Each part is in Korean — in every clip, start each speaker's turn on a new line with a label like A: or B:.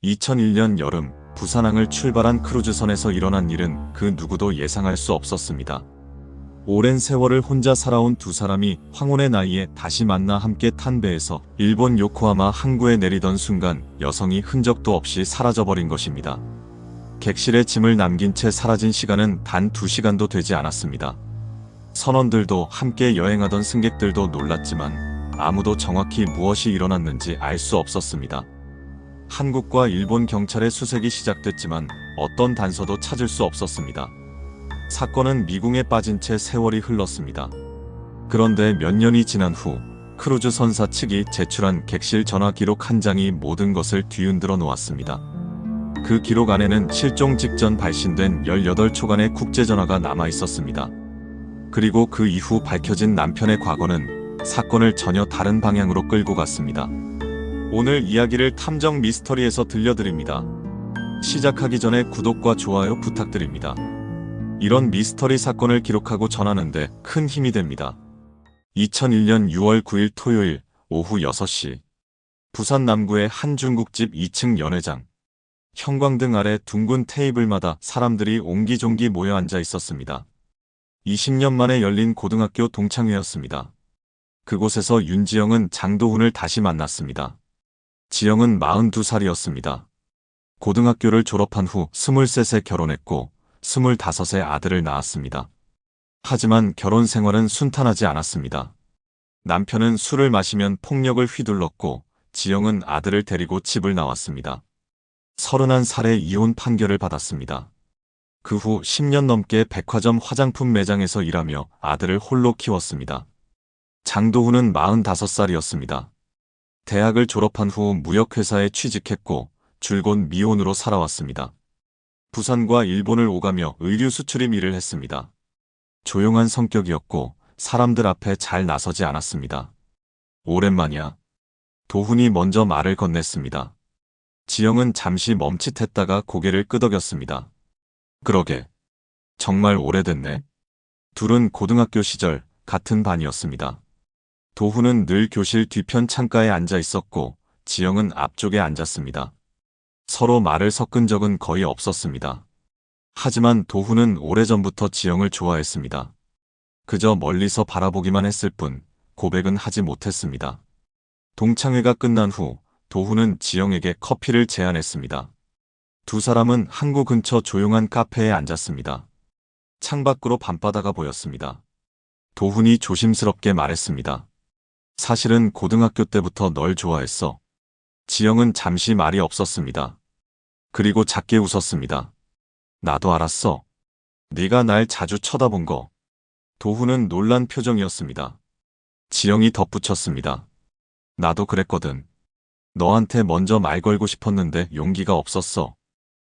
A: 2001년 여름 부산항을 출발한 크루즈선에서 일어난 일은 그 누구도 예상할 수 없었습니다. 오랜 세월을 혼자 살아온 두 사람이 황혼의 나이에 다시 만나 함께 탄 배에서 일본 요코하마 항구에 내리던 순간 여성이 흔적도 없이 사라져버린 것입니다. 객실에 짐을 남긴 채 사라진 시간은 단 2시간도 되지 않았습니다. 선원들도 함께 여행하던 승객들도 놀랐지만 아무도 정확히 무엇이 일어났는지 알 수 없었습니다. 한국과 일본 경찰의 수색이 시작됐지만 어떤 단서도 찾을 수 없었습니다. 사건은 미궁에 빠진 채 세월이 흘렀습니다. 그런데 몇 년이 지난 후 크루즈 선사 측이 제출한 객실 전화 기록 한 장이 모든 것을 뒤흔들어 놓았습니다. 그 기록 안에는 실종 직전 발신된 18초간의 국제전화가 남아 있었습니다. 그리고 그 이후 밝혀진 남편의 과거는 사건을 전혀 다른 방향으로 끌고 갔습니다. 오늘 이야기를 탐정 미스터리에서 들려드립니다. 시작하기 전에 구독과 좋아요 부탁드립니다. 이런 미스터리 사건을 기록하고 전하는데 큰 힘이 됩니다. 2001년 6월 9일 토요일 오후 6시 부산 남구의 한 중국집 2층 연회장. 형광등 아래 둥근 테이블마다 사람들이 옹기종기 모여 앉아 있었습니다. 20년 만에 열린 고등학교 동창회였습니다. 그곳에서 윤지영은 장도훈을 다시 만났습니다. 지영은 42살이었습니다. 고등학교를 졸업한 후 23세 결혼했고 25세 아들을 낳았습니다. 하지만 결혼 생활은 순탄하지 않았습니다. 남편은 술을 마시면 폭력을 휘둘렀고 지영은 아들을 데리고 집을 나왔습니다. 31살에 이혼 판결을 받았습니다. 그 후 10년 넘게 백화점 화장품 매장에서 일하며 아들을 홀로 키웠습니다. 장도훈은 45살이었습니다. 대학을 졸업한 후 무역회사에 취직했고 줄곧 미혼으로 살아왔습니다. 부산과 일본을 오가며 의류 수출입 일을 했습니다. 조용한 성격이었고 사람들 앞에 잘 나서지 않았습니다. 오랜만이야. 도훈이 먼저 말을 건넸습니다. 지영은 잠시 멈칫했다가 고개를 끄덕였습니다. 그러게. 정말 오래됐네. 둘은 고등학교 시절 같은 반이었습니다. 도훈은 늘 교실 뒤편 창가에 앉아 있었고 지영은 앞쪽에 앉았습니다. 서로 말을 섞은 적은 거의 없었습니다. 하지만 도훈은 오래전부터 지영을 좋아했습니다. 그저 멀리서 바라보기만 했을 뿐 고백은 하지 못했습니다. 동창회가 끝난 후 도훈은 지영에게 커피를 제안했습니다. 두 사람은 항구 근처 조용한 카페에 앉았습니다. 창밖으로 밤바다가 보였습니다. 도훈이 조심스럽게 말했습니다. 사실은 고등학교 때부터 널 좋아했어. 지영은 잠시 말이 없었습니다. 그리고 작게 웃었습니다. 나도 알았어. 네가 날 자주 쳐다본 거. 도훈은 놀란 표정이었습니다. 지영이 덧붙였습니다. 나도 그랬거든. 너한테 먼저 말 걸고 싶었는데 용기가 없었어.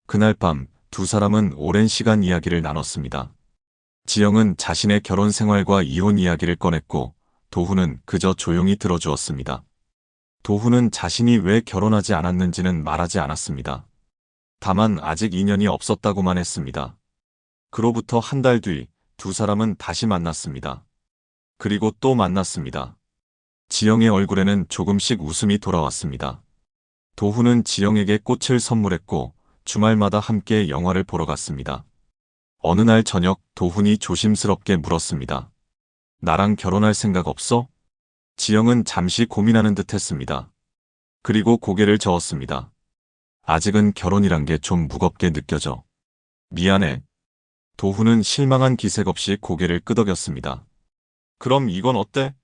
A: 그날 밤 두 사람은 오랜 시간 이야기를 나눴습니다. 지영은 자신의 결혼 생활과 이혼 이야기를 꺼냈고 도훈은 그저 조용히 들어주었습니다. 도훈은 자신이 왜 결혼하지 않았는지는 말하지 않았습니다. 다만 아직 인연이 없었다고만 했습니다. 그로부터 한 달 뒤 두 사람은 다시 만났습니다. 그리고 또 만났습니다. 지영의 얼굴에는 조금씩 웃음이 돌아왔습니다. 도훈은 지영에게 꽃을 선물했고 주말마다 함께 영화를 보러 갔습니다. 어느 날 저녁 도훈이 조심스럽게 물었습니다. 나랑 결혼할 생각 없어? 지영은 잠시 고민하는 듯 했습니다. 그리고 고개를 저었습니다. 아직은 결혼이란 게 좀 무겁게 느껴져. 미안해. 도훈은 실망한 기색 없이 고개를 끄덕였습니다. 그럼 이건 어때?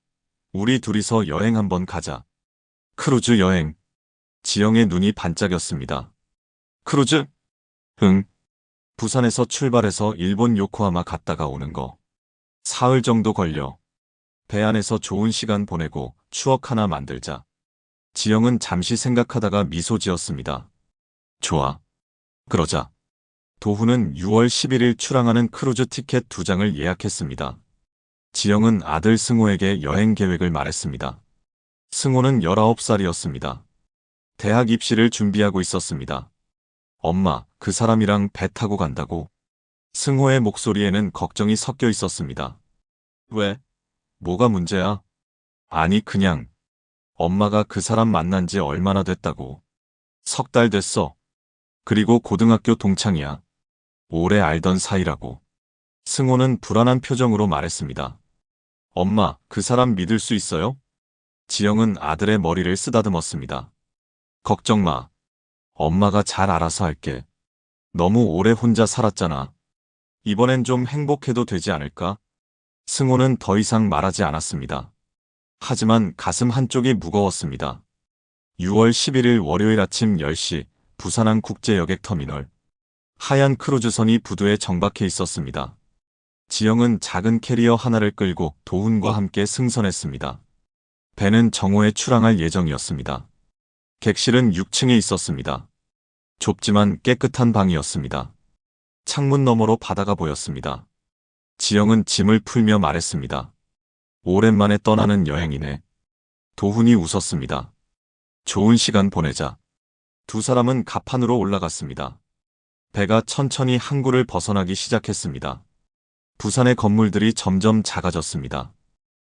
A: 우리 둘이서 여행 한번 가자. 크루즈 여행. 지영의 눈이 반짝였습니다. 크루즈? 응. 부산에서 출발해서 일본 요코하마 갔다가 오는 거. 사흘 정도 걸려. 배 안에서 좋은 시간 보내고 추억 하나 만들자. 지영은 잠시 생각하다가 미소 지었습니다. 좋아. 그러자. 도훈은 6월 11일 출항하는 크루즈 티켓 2장을 예약했습니다. 지영은 아들 승호에게 여행 계획을 말했습니다. 승호는 19살이었습니다. 대학 입시를 준비하고 있었습니다. 엄마, 그 사람이랑 배 타고 간다고? 승호의 목소리에는 걱정이 섞여 있었습니다. 왜? 뭐가 문제야? 아니 그냥 엄마가 그 사람 만난 지 얼마나 됐다고. 석 달 됐어. 그리고 고등학교 동창이야. 오래 알던 사이라고. 승호는 불안한 표정으로 말했습니다. 엄마, 그 사람 믿을 수 있어요? 지영은 아들의 머리를 쓰다듬었습니다. 걱정 마. 엄마가 잘 알아서 할게. 너무 오래 혼자 살았잖아. 이번엔 좀 행복해도 되지 않을까? 승호는 더 이상 말하지 않았습니다. 하지만 가슴 한쪽이 무거웠습니다. 6월 11일 월요일 아침 10시 부산항 국제여객터미널. 하얀 크루즈선이 부두에 정박해 있었습니다. 지영은 작은 캐리어 하나를 끌고 도훈과 함께 승선했습니다. 배는 정오에 출항할 예정이었습니다. 객실은 6층에 있었습니다. 좁지만 깨끗한 방이었습니다. 창문 너머로 바다가 보였습니다. 지영은 짐을 풀며 말했습니다. 오랜만에 떠나는 여행이네. 도훈이 웃었습니다. 좋은 시간 보내자. 두 사람은 갑판으로 올라갔습니다. 배가 천천히 항구를 벗어나기 시작했습니다. 부산의 건물들이 점점 작아졌습니다.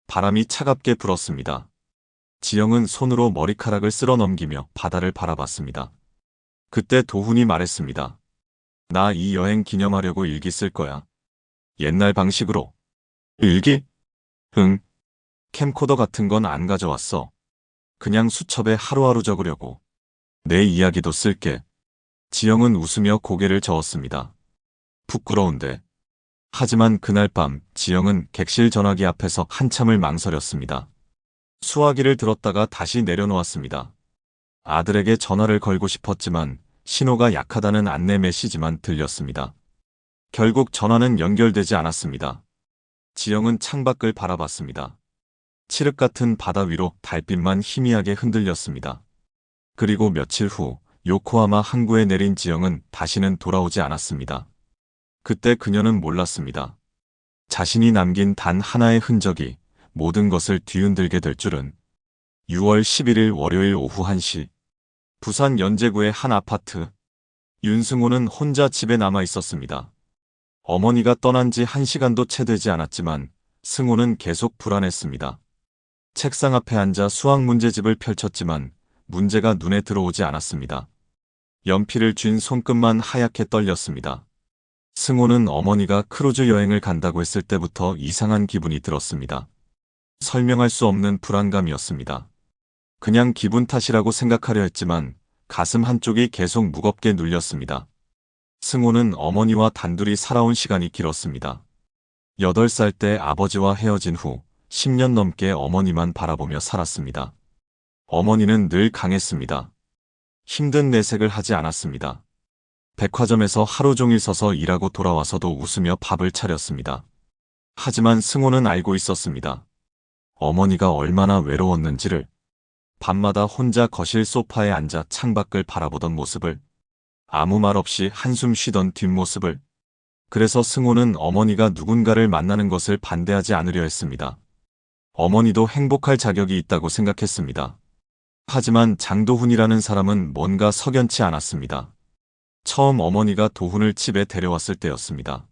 A: 바람이 차갑게 불었습니다. 지영은 손으로 머리카락을 쓸어 넘기며 바다를 바라봤습니다. 그때 도훈이 말했습니다. 나 이 여행 기념하려고 일기 쓸 거야. 옛날 방식으로. 일기? 응. 캠코더 같은 건 안 가져왔어. 그냥 수첩에 하루하루 적으려고. 내 이야기도 쓸게. 지영은 웃으며 고개를 저었습니다. 부끄러운데. 하지만 그날 밤 지영은 객실 전화기 앞에서 한참을 망설였습니다. 수화기를 들었다가 다시 내려놓았습니다. 아들에게 전화를 걸고 싶었지만 신호가 약하다는 안내 메시지만 들렸습니다. 결국 전화는 연결되지 않았습니다. 지영은 창밖을 바라봤습니다. 칠흑 같은 바다 위로 달빛만 희미하게 흔들렸습니다. 그리고 며칠 후 요코하마 항구에 내린 지영은 다시는 돌아오지 않았습니다. 그때 그녀는 몰랐습니다. 자신이 남긴 단 하나의 흔적이 모든 것을 뒤흔들게 될 줄은. 6월 11일 월요일 오후 1시 부산 연제구의 한 아파트. 윤승호는 혼자 집에 남아 있었습니다. 어머니가 떠난 지 1시간도 채 되지 않았지만 승호는 계속 불안했습니다. 책상 앞에 앉아 수학 문제집을 펼쳤지만 문제가 눈에 들어오지 않았습니다. 연필을 쥔 손끝만 하얗게 떨렸습니다. 승호는 어머니가 크루즈 여행을 간다고 했을 때부터 이상한 기분이 들었습니다. 설명할 수 없는 불안감이었습니다. 그냥 기분 탓이라고 생각하려 했지만 가슴 한쪽이 계속 무겁게 눌렸습니다. 승호는 어머니와 단둘이 살아온 시간이 길었습니다. 8살 때 아버지와 헤어진 후 10년 넘게 어머니만 바라보며 살았습니다. 어머니는 늘 강했습니다. 힘든 내색을 하지 않았습니다. 백화점에서 하루 종일 서서 일하고 돌아와서도 웃으며 밥을 차렸습니다. 하지만 승호는 알고 있었습니다. 어머니가 얼마나 외로웠는지를. 밤마다 혼자 거실 소파에 앉아 창밖을 바라보던 모습을. 아무 말 없이 한숨 쉬던 뒷모습을. 그래서 승호는 어머니가 누군가를 만나는 것을 반대하지 않으려 했습니다. 어머니도 행복할 자격이 있다고 생각했습니다. 하지만 장도훈이라는 사람은 뭔가 석연치 않았습니다. 처음 어머니가 도훈을 집에 데려왔을 때였습니다.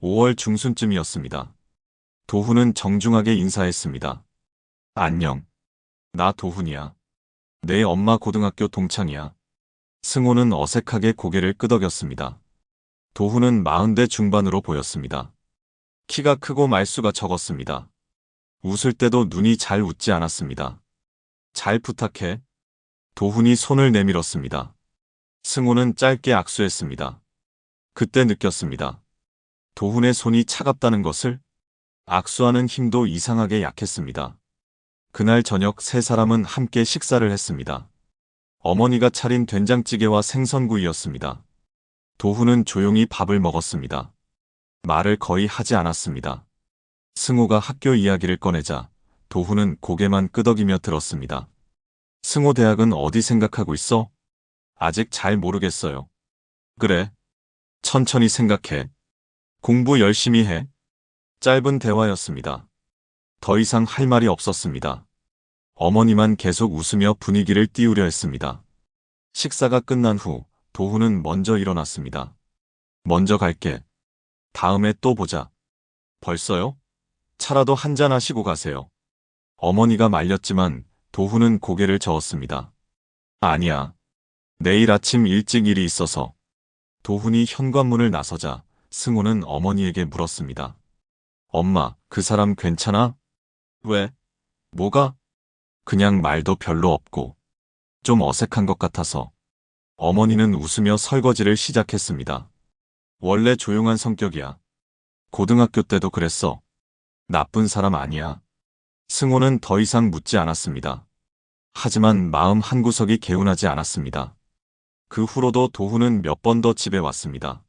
A: 5월 중순쯤이었습니다. 도훈은 정중하게 인사했습니다. 안녕. 나 도훈이야. 내 엄마 고등학교 동창이야. 승호는 어색하게 고개를 끄덕였습니다. 도훈은 40대 중반으로 보였습니다. 키가 크고 말수가 적었습니다. 웃을 때도 눈이 잘 웃지 않았습니다. 잘 부탁해. 도훈이 손을 내밀었습니다. 승호는 짧게 악수했습니다. 그때 느꼈습니다. 도훈의 손이 차갑다는 것을. 악수하는 힘도 이상하게 약했습니다. 그날 저녁 세 사람은 함께 식사를 했습니다. 어머니가 차린 된장찌개와 생선구이였습니다. 도훈은 조용히 밥을 먹었습니다. 말을 거의 하지 않았습니다. 승호가 학교 이야기를 꺼내자 도훈은 고개만 끄덕이며 들었습니다. 승호 대학은 어디 생각하고 있어? 아직 잘 모르겠어요. 그래. 천천히 생각해. 공부 열심히 해. 짧은 대화였습니다. 더 이상 할 말이 없었습니다. 어머니만 계속 웃으며 분위기를 띄우려 했습니다. 식사가 끝난 후 도훈은 먼저 일어났습니다. 먼저 갈게. 다음에 또 보자. 벌써요? 차라도 한잔 하시고 가세요. 어머니가 말렸지만 도훈은 고개를 저었습니다. 아니야. 내일 아침 일찍 일이 있어서 도훈이 현관문을 나서자 승호는 어머니에게 물었습니다. 엄마, 그 사람 괜찮아? 왜? 뭐가? 그냥 말도 별로 없고 좀 어색한 것 같아서. 어머니는 웃으며 설거지를 시작했습니다. 원래 조용한 성격이야. 고등학교 때도 그랬어. 나쁜 사람 아니야. 승호는 더 이상 묻지 않았습니다. 하지만 마음 한구석이 개운하지 않았습니다. 그 후로도 도훈은 몇 번 더 집에 왔습니다.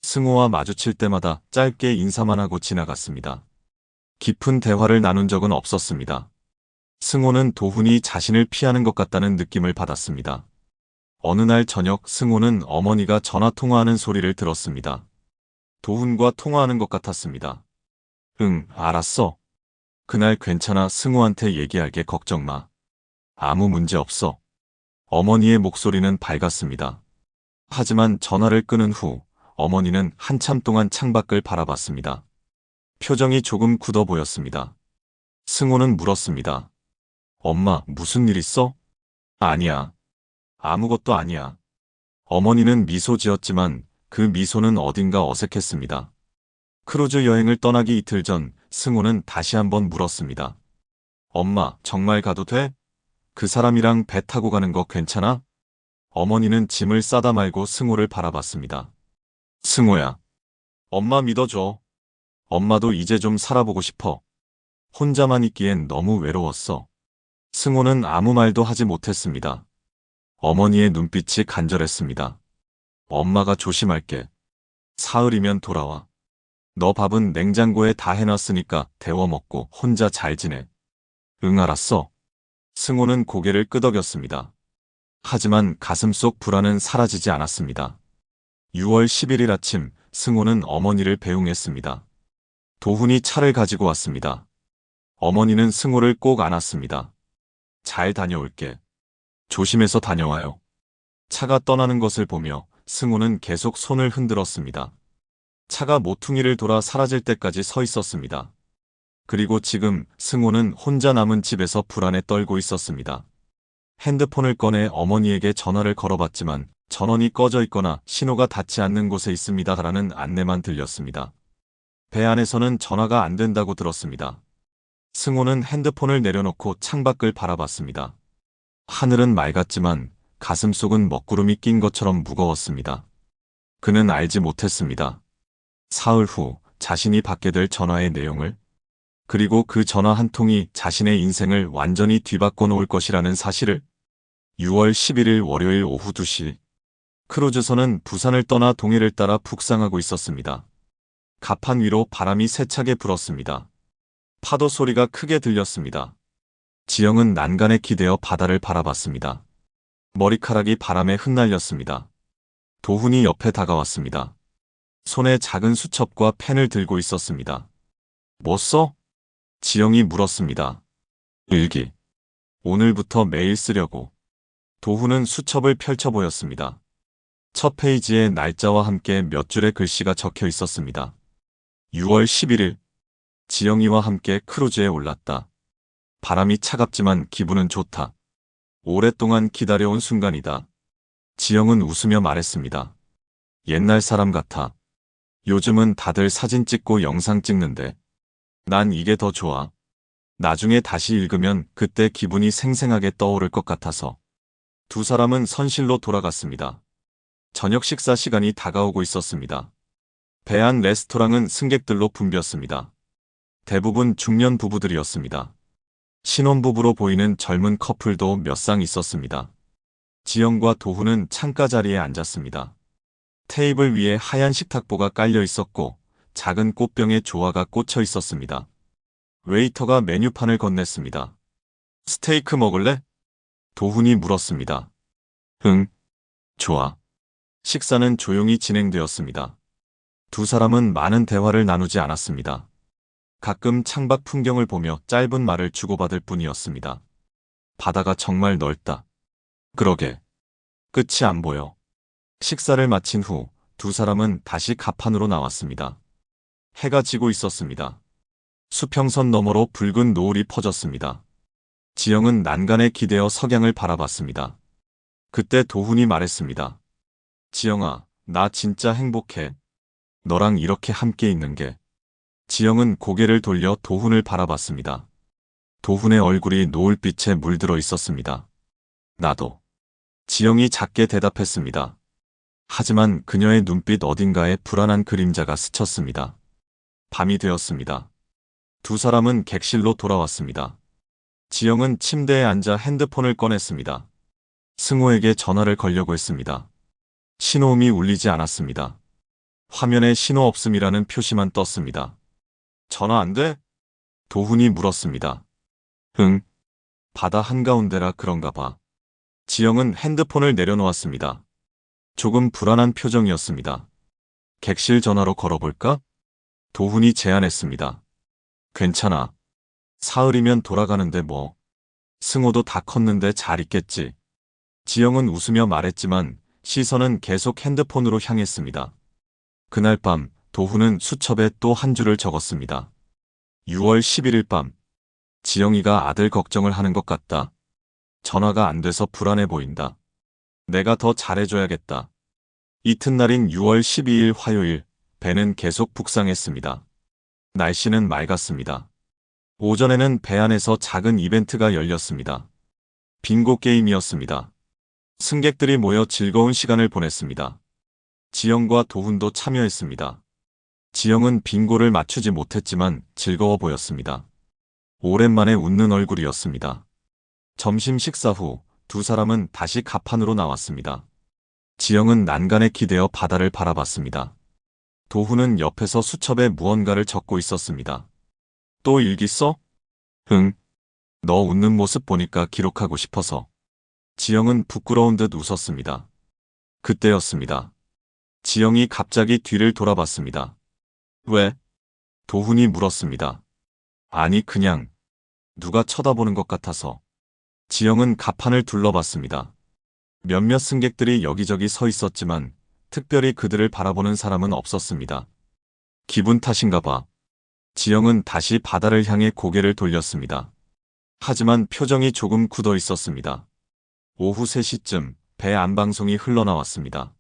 A: 승호와 마주칠 때마다 짧게 인사만 하고 지나갔습니다. 깊은 대화를 나눈 적은 없었습니다. 승호는 도훈이 자신을 피하는 것 같다는 느낌을 받았습니다. 어느 날 저녁 승호는 어머니가 전화 통화하는 소리를 들었습니다. 도훈과 통화하는 것 같았습니다. 응, 알았어. 그날 괜찮아. 승호한테 얘기할게. 걱정 마. 아무 문제 없어. 어머니의 목소리는 밝았습니다. 하지만 전화를 끊은 후 어머니는 한참 동안 창밖을 바라봤습니다. 표정이 조금 굳어 보였습니다. 승호는 물었습니다. 엄마, 무슨 일 있어? 아니야. 아무것도 아니야. 어머니는 미소 지었지만 그 미소는 어딘가 어색했습니다. 크루즈 여행을 떠나기 이틀 전 승호는 다시 한번 물었습니다. 엄마, 정말 가도 돼? 그 사람이랑 배 타고 가는 거 괜찮아? 어머니는 짐을 싸다 말고 승호를 바라봤습니다. 승호야, 엄마 믿어줘. 엄마도 이제 좀 살아보고 싶어. 혼자만 있기엔 너무 외로웠어. 승호는 아무 말도 하지 못했습니다. 어머니의 눈빛이 간절했습니다. 엄마가 조심할게. 사흘이면 돌아와. 너 밥은 냉장고에 다 해놨으니까 데워 먹고 혼자 잘 지내. 응, 알았어. 승호는 고개를 끄덕였습니다. 하지만 가슴속 불안은 사라지지 않았습니다. 6월 11일 아침 승호는 어머니를 배웅했습니다. 도훈이 차를 가지고 왔습니다. 어머니는 승호를 꼭 안았습니다. 잘 다녀올게. 조심해서 다녀와요. 차가 떠나는 것을 보며 승호는 계속 손을 흔들었습니다. 차가 모퉁이를 돌아 사라질 때까지 서 있었습니다. 그리고 지금 승호는 혼자 남은 집에서 불안에 떨고 있었습니다. 핸드폰을 꺼내 어머니에게 전화를 걸어봤지만 전원이 꺼져 있거나 신호가 닿지 않는 곳에 있습니다라는 안내만 들렸습니다. 배 안에서는 전화가 안 된다고 들었습니다. 승호는 핸드폰을 내려놓고 창밖을 바라봤습니다. 하늘은 맑았지만 가슴속은 먹구름이 낀 것처럼 무거웠습니다. 그는 알지 못했습니다. 사흘 후 자신이 받게 될 전화의 내용을, 그리고 그 전화 한 통이 자신의 인생을 완전히 뒤바꿔 놓을 것이라는 사실을. 6월 11일 월요일 오후 2시. 크루즈선은 부산을 떠나 동해를 따라 북상하고 있었습니다. 갑판 위로 바람이 세차게 불었습니다. 파도 소리가 크게 들렸습니다. 지영은 난간에 기대어 바다를 바라봤습니다. 머리카락이 바람에 흩날렸습니다. 도훈이 옆에 다가왔습니다. 손에 작은 수첩과 펜을 들고 있었습니다. 뭐 써? 지영이 물었습니다. 일기. 오늘부터 매일 쓰려고. 도훈은 수첩을 펼쳐 보였습니다. 첫 페이지에 날짜와 함께 몇 줄의 글씨가 적혀 있었습니다. 6월 11일. 지영이와 함께 크루즈에 올랐다. 바람이 차갑지만 기분은 좋다. 오랫동안 기다려온 순간이다. 지영은 웃으며 말했습니다. 옛날 사람 같아. 요즘은 다들 사진 찍고 영상 찍는데 난 이게 더 좋아. 나중에 다시 읽으면 그때 기분이 생생하게 떠오를 것 같아서. 두 사람은 선실로 돌아갔습니다. 저녁 식사 시간이 다가오고 있었습니다. 배 안 레스토랑은 승객들로 붐볐습니다. 대부분 중년 부부들이었습니다. 신혼부부로 보이는 젊은 커플도 몇 쌍 있었습니다. 지영과 도훈은 창가 자리에 앉았습니다. 테이블 위에 하얀 식탁보가 깔려 있었고 작은 꽃병에 조화가 꽂혀 있었습니다. 웨이터가 메뉴판을 건넸습니다. 스테이크 먹을래? 도훈이 물었습니다. 응, 좋아. 식사는 조용히 진행되었습니다. 두 사람은 많은 대화를 나누지 않았습니다. 가끔 창밖 풍경을 보며 짧은 말을 주고받을 뿐이었습니다. 바다가 정말 넓다. 그러게. 끝이 안 보여. 식사를 마친 후 두 사람은 다시 갑판으로 나왔습니다. 해가 지고 있었습니다. 수평선 너머로 붉은 노을이 퍼졌습니다. 지영은 난간에 기대어 석양을 바라봤습니다. 그때 도훈이 말했습니다. 지영아, 나 진짜 행복해. 너랑 이렇게 함께 있는 게. 지영은 고개를 돌려 도훈을 바라봤습니다. 도훈의 얼굴이 노을빛에 물들어 있었습니다. 나도. 지영이 작게 대답했습니다. 하지만 그녀의 눈빛 어딘가에 불안한 그림자가 스쳤습니다. 밤이 되었습니다. 두 사람은 객실로 돌아왔습니다. 지영은 침대에 앉아 핸드폰을 꺼냈습니다. 승호에게 전화를 걸려고 했습니다. 신호음이 울리지 않았습니다. 화면에 신호 없음이라는 표시만 떴습니다. 전화 안 돼? 도훈이 물었습니다. 응. 바다 한가운데라 그런가 봐. 지영은 핸드폰을 내려놓았습니다. 조금 불안한 표정이었습니다. 객실 전화로 걸어볼까? 도훈이 제안했습니다. 괜찮아. 사흘이면 돌아가는데 뭐. 승호도 다 컸는데 잘 있겠지. 지영은 웃으며 말했지만 시선은 계속 핸드폰으로 향했습니다. 그날 밤 도훈은 수첩에 또 한 줄을 적었습니다. 6월 11일 밤. 지영이가 아들 걱정을 하는 것 같다. 전화가 안 돼서 불안해 보인다. 내가 더 잘해줘야겠다. 이튿날인 6월 12일 화요일, 배는 계속 북상했습니다. 날씨는 맑았습니다. 오전에는 배 안에서 작은 이벤트가 열렸습니다. 빙고 게임이었습니다. 승객들이 모여 즐거운 시간을 보냈습니다. 지영과 도훈도 참여했습니다. 지영은 빙고를 맞추지 못했지만 즐거워 보였습니다. 오랜만에 웃는 얼굴이었습니다. 점심 식사 후 두 사람은 다시 갑판으로 나왔습니다. 지영은 난간에 기대어 바다를 바라봤습니다. 도훈은 옆에서 수첩에 무언가를 적고 있었습니다. 또 일기 써? 응. 너 웃는 모습 보니까 기록하고 싶어서. 지영은 부끄러운 듯 웃었습니다. 그때였습니다. 지영이 갑자기 뒤를 돌아봤습니다. 왜? 도훈이 물었습니다. 아니 그냥 누가 쳐다보는 것 같아서. 지영은 갑판을 둘러봤습니다. 몇몇 승객들이 여기저기 서 있었지만 특별히 그들을 바라보는 사람은 없었습니다. 기분 탓인가 봐. 지영은 다시 바다를 향해 고개를 돌렸습니다. 하지만 표정이 조금 굳어 있었습니다. 오후 3시쯤 배 안방송이 흘러나왔습니다.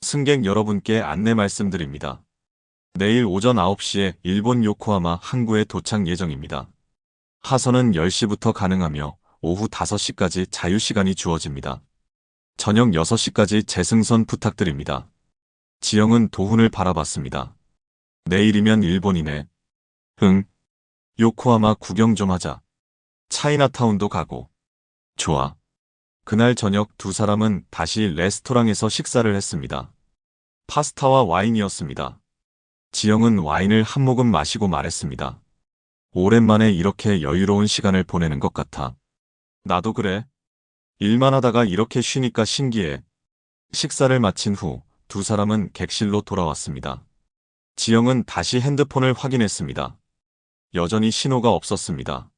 A: 승객 여러분께 안내 말씀드립니다. 내일 오전 9시에 일본 요코하마 항구에 도착 예정입니다. 하선은 10시부터 가능하며 오후 5시까지 자유시간이 주어집니다. 저녁 6시까지 재승선 부탁드립니다. 지영은 도훈을 바라봤습니다. 내일이면 일본이네. 응. 요코하마 구경 좀 하자. 차이나타운도 가고. 좋아. 그날 저녁 두 사람은 다시 레스토랑에서 식사를 했습니다. 파스타와 와인이었습니다. 지영은 와인을 한 모금 마시고 말했습니다. 오랜만에 이렇게 여유로운 시간을 보내는 것 같아. 나도 그래. 일만 하다가 이렇게 쉬니까 신기해. 식사를 마친 후 두 사람은 객실로 돌아왔습니다. 지영은 다시 핸드폰을 확인했습니다. 여전히 신호가 없었습니다.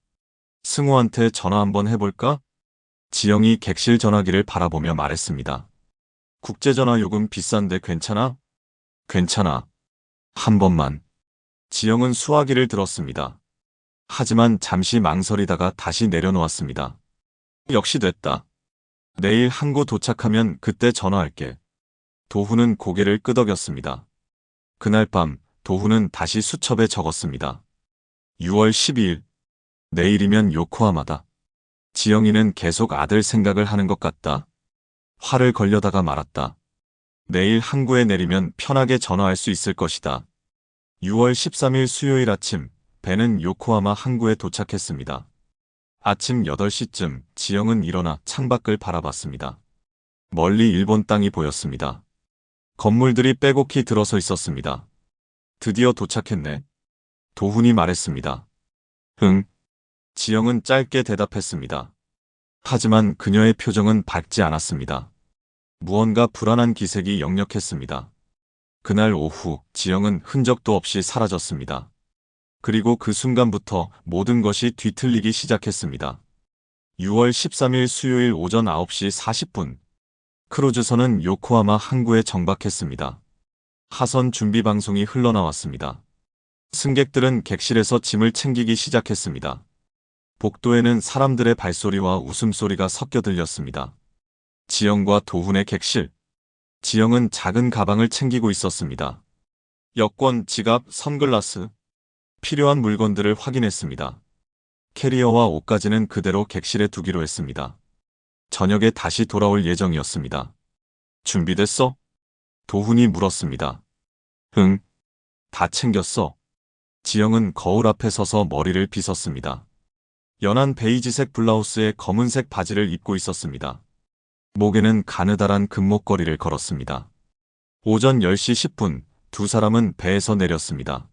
A: 승호한테 전화 한번 해볼까? 지영이 객실 전화기를 바라보며 말했습니다. 국제전화 요금 비싼데 괜찮아? 괜찮아. 한 번만. 지영은 수화기를 들었습니다. 하지만 잠시 망설이다가 다시 내려놓았습니다. 역시 됐다. 내일 항구 도착하면 그때 전화할게. 도훈은 고개를 끄덕였습니다. 그날 밤 도훈은 다시 수첩에 적었습니다. 6월 12일. 내일이면 요코하마다. 지영이는 계속 아들 생각을 하는 것 같다. 화를 걸려다가 말았다. 내일 항구에 내리면 편하게 전화할 수 있을 것이다. 6월 13일 수요일 아침, 배는 요코하마 항구에 도착했습니다. 아침 8시쯤 지영은 일어나 창밖을 바라봤습니다. 멀리 일본 땅이 보였습니다. 건물들이 빼곡히 들어서 있었습니다. 드디어 도착했네. 도훈이 말했습니다. 응. 지영은 짧게 대답했습니다. 하지만 그녀의 표정은 밝지 않았습니다. 무언가 불안한 기색이 역력했습니다. 그날 오후 지영은 흔적도 없이 사라졌습니다. 그리고 그 순간부터 모든 것이 뒤틀리기 시작했습니다. 6월 13일 수요일 오전 9시 40분. 크루즈선은 요코하마 항구에 정박했습니다. 하선 준비 방송이 흘러나왔습니다. 승객들은 객실에서 짐을 챙기기 시작했습니다. 복도에는 사람들의 발소리와 웃음소리가 섞여 들렸습니다. 지영과 도훈의 객실. 지영은 작은 가방을 챙기고 있었습니다. 여권, 지갑, 선글라스, 필요한 물건들을 확인했습니다. 캐리어와 옷까지는 그대로 객실에 두기로 했습니다. 저녁에 다시 돌아올 예정이었습니다. 준비됐어? 도훈이 물었습니다. 응, 다 챙겼어. 지영은 거울 앞에 서서 머리를 빗었습니다. 연한 베이지색 블라우스에 검은색 바지를 입고 있었습니다. 목에는 가느다란 금목걸이를 걸었습니다. 오전 10시 10분, 두 사람은 배에서 내렸습니다.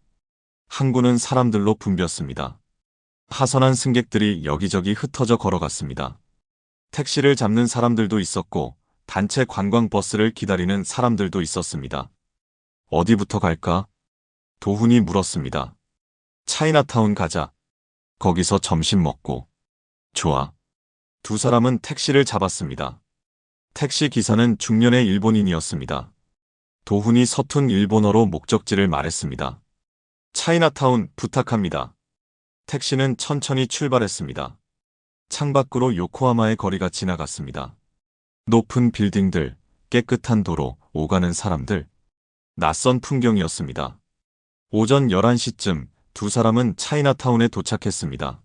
A: 항구는 사람들로 붐볐습니다. 하선한 승객들이 여기저기 흩어져 걸어갔습니다. 택시를 잡는 사람들도 있었고, 단체 관광버스를 기다리는 사람들도 있었습니다. 어디부터 갈까? 도훈이 물었습니다. 차이나타운 가자. 거기서 점심 먹고. 좋아. 두 사람은 택시를 잡았습니다. 택시 기사는 중년의 일본인이었습니다. 도훈이 서툰 일본어로 목적지를 말했습니다. 차이나타운 부탁합니다. 택시는 천천히 출발했습니다. 창밖으로 요코하마의 거리가 지나갔습니다. 높은 빌딩들, 깨끗한 도로, 오가는 사람들. 낯선 풍경이었습니다. 오전 11시쯤 두 사람은 차이나타운에 도착했습니다.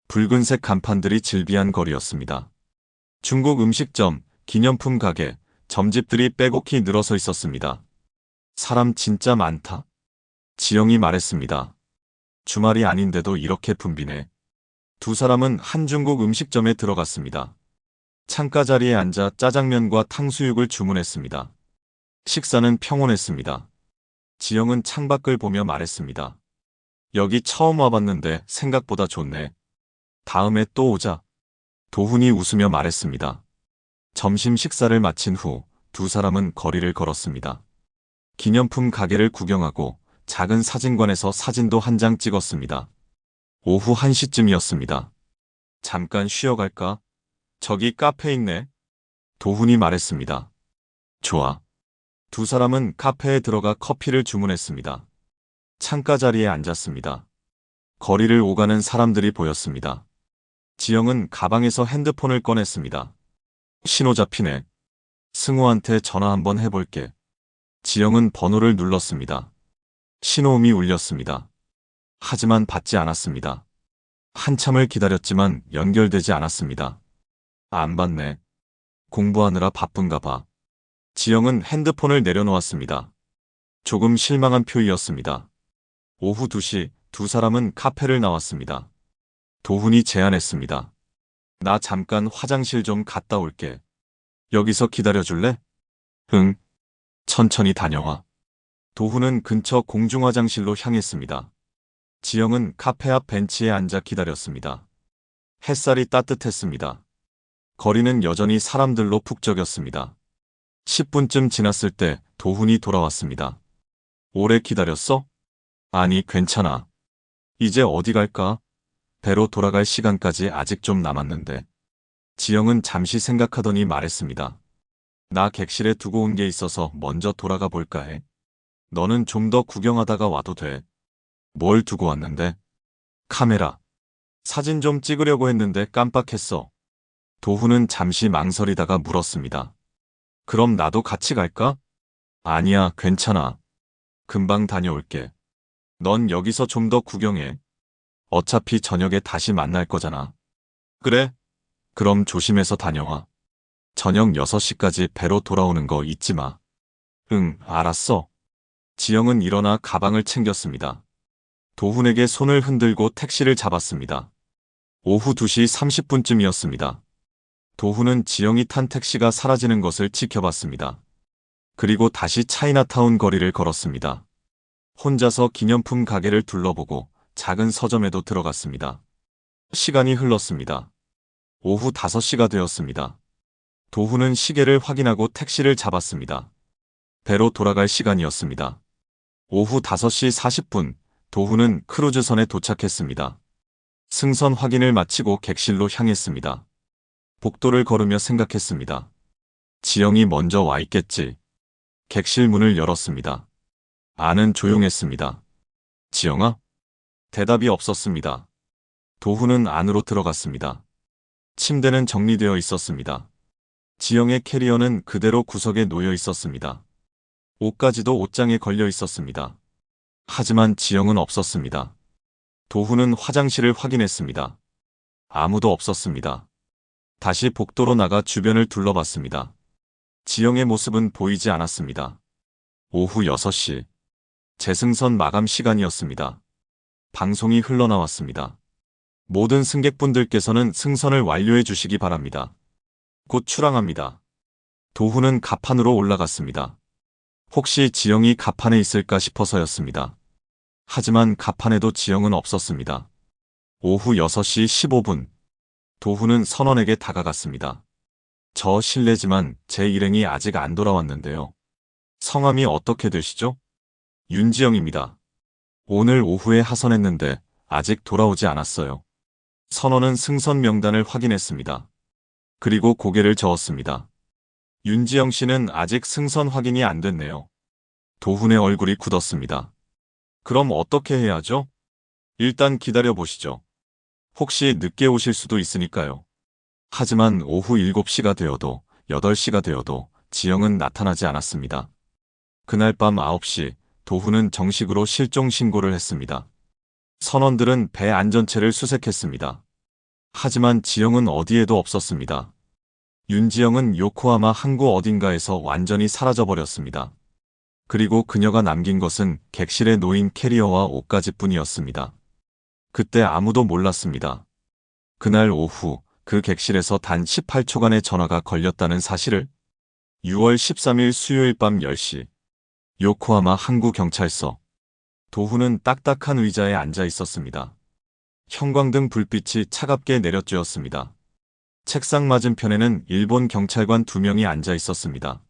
A: 붉은색 간판들이 질비한 거리였습니다. 중국 음식점, 기념품 가게, 점집들이 빼곡히 늘어서 있었습니다. 사람 진짜 많다. 지영이 말했습니다. 주말이 아닌데도 이렇게 붐비네. 두 사람은 한 중국 음식점에 들어갔습니다. 창가 자리에 앉아 짜장면과 탕수육을 주문했습니다. 식사는 평온했습니다. 지영은 창밖을 보며 말했습니다. 여기 처음 와봤는데 생각보다 좋네. 다음에 또 오자. 도훈이 웃으며 말했습니다. 점심 식사를 마친 후 두 사람은 거리를 걸었습니다. 기념품 가게를 구경하고 작은 사진관에서 사진도 한 장 찍었습니다. 오후 1시쯤이었습니다. 잠깐 쉬어갈까? 저기 카페 있네. 도훈이 말했습니다. 좋아. 두 사람은 카페에 들어가 커피를 주문했습니다. 창가 자리에 앉았습니다. 거리를 오가는 사람들이 보였습니다. 지영은 가방에서 핸드폰을 꺼냈습니다. 신호 잡히네. 승호한테 전화 한번 해볼게. 지영은 번호를 눌렀습니다. 신호음이 울렸습니다. 하지만 받지 않았습니다. 한참을 기다렸지만 연결되지 않았습니다. 안 받네. 공부하느라 바쁜가 봐. 지영은 핸드폰을 내려놓았습니다. 조금 실망한 표이었습니다. 오후 2시 두 사람은 카페를 나왔습니다. 도훈이 제안했습니다. 나 잠깐 화장실 좀 갔다 올게. 여기서 기다려줄래? 응. 천천히 다녀와. 도훈은 근처 공중화장실로 향했습니다. 지영은 카페 앞 벤치에 앉아 기다렸습니다. 햇살이 따뜻했습니다. 거리는 여전히 사람들로 북적였습니다. 10분쯤 지났을 때 도훈이 돌아왔습니다. 오래 기다렸어? 아니, 괜찮아. 이제 어디 갈까? 배로 돌아갈 시간까지 아직 좀 남았는데. 지영은 잠시 생각하더니 말했습니다. 나 객실에 두고 온 게 있어서 먼저 돌아가 볼까 해. 너는 좀 더 구경하다가 와도 돼. 뭘 두고 왔는데? 카메라. 사진 좀 찍으려고 했는데 깜빡했어. 도훈은 잠시 망설이다가 물었습니다. 그럼 나도 같이 갈까? 아니야, 괜찮아. 금방 다녀올게. 넌 여기서 좀 더 구경해. 어차피 저녁에 다시 만날 거잖아. 그래? 그럼 조심해서 다녀와. 저녁 6시까지 배로 돌아오는 거 잊지 마. 응, 알았어. 지영은 일어나 가방을 챙겼습니다. 도훈에게 손을 흔들고 택시를 잡았습니다. 오후 2시 30분쯤이었습니다. 도훈은 지영이 탄 택시가 사라지는 것을 지켜봤습니다. 그리고 다시 차이나타운 거리를 걸었습니다. 혼자서 기념품 가게를 둘러보고 작은 서점에도 들어갔습니다. 시간이 흘렀습니다. 오후 5시가 되었습니다. 도훈은 시계를 확인하고 택시를 잡았습니다. 배로 돌아갈 시간이었습니다. 오후 5시 40분, 도훈은 크루즈선에 도착했습니다. 승선 확인을 마치고 객실로 향했습니다. 복도를 걸으며 생각했습니다. 지영이 먼저 와 있겠지. 객실 문을 열었습니다. 안은 조용했습니다. 지영아? 대답이 없었습니다. 도훈은 안으로 들어갔습니다. 침대는 정리되어 있었습니다. 지영의 캐리어는 그대로 구석에 놓여 있었습니다. 옷까지도 옷장에 걸려 있었습니다. 하지만 지영은 없었습니다. 도훈은 화장실을 확인했습니다. 아무도 없었습니다. 다시 복도로 나가 주변을 둘러봤습니다. 지영의 모습은 보이지 않았습니다. 오후 6시. 재승선 마감 시간이었습니다. 방송이 흘러나왔습니다. 모든 승객분들께서는 승선을 완료해 주시기 바랍니다. 곧 출항합니다. 도훈은 갑판으로 올라갔습니다. 혹시 지영이 갑판에 있을까 싶어서였습니다. 하지만 갑판에도 지영은 없었습니다. 오후 6시 15분. 도훈은 선원에게 다가갔습니다. 저 실례지만 제 일행이 아직 안 돌아왔는데요. 성함이 어떻게 되시죠? 윤지영입니다. 오늘 오후에 하선했는데 아직 돌아오지 않았어요. 선원은 승선 명단을 확인했습니다. 그리고 고개를 저었습니다. 윤지영 씨는 아직 승선 확인이 안 됐네요. 도훈의 얼굴이 굳었습니다. 그럼 어떻게 해야죠? 일단 기다려 보시죠. 혹시 늦게 오실 수도 있으니까요. 하지만 오후 7시가 되어도 8시가 되어도 지영은 나타나지 않았습니다. 그날 밤 9시 도훈은 정식으로 실종 신고를 했습니다. 선원들은 배 안전체를 수색했습니다. 하지만 지영은 어디에도 없었습니다. 윤지영은 요코하마 항구 어딘가에서 완전히 사라져버렸습니다. 그리고 그녀가 남긴 것은 객실에 놓인 캐리어와 옷가지뿐이었습니다. 그때 아무도 몰랐습니다. 그날 오후 그 객실에서 단 18초간의 전화가 걸렸다는 사실을 6월 13일 수요일 밤 10시 요코하마 항구경찰서. 도훈은 딱딱한 의자에 앉아 있었습니다. 형광등 불빛이 차갑게 내려쬐었습니다. 책상 맞은편에는 일본 경찰관 2명이 앉아 있었습니다.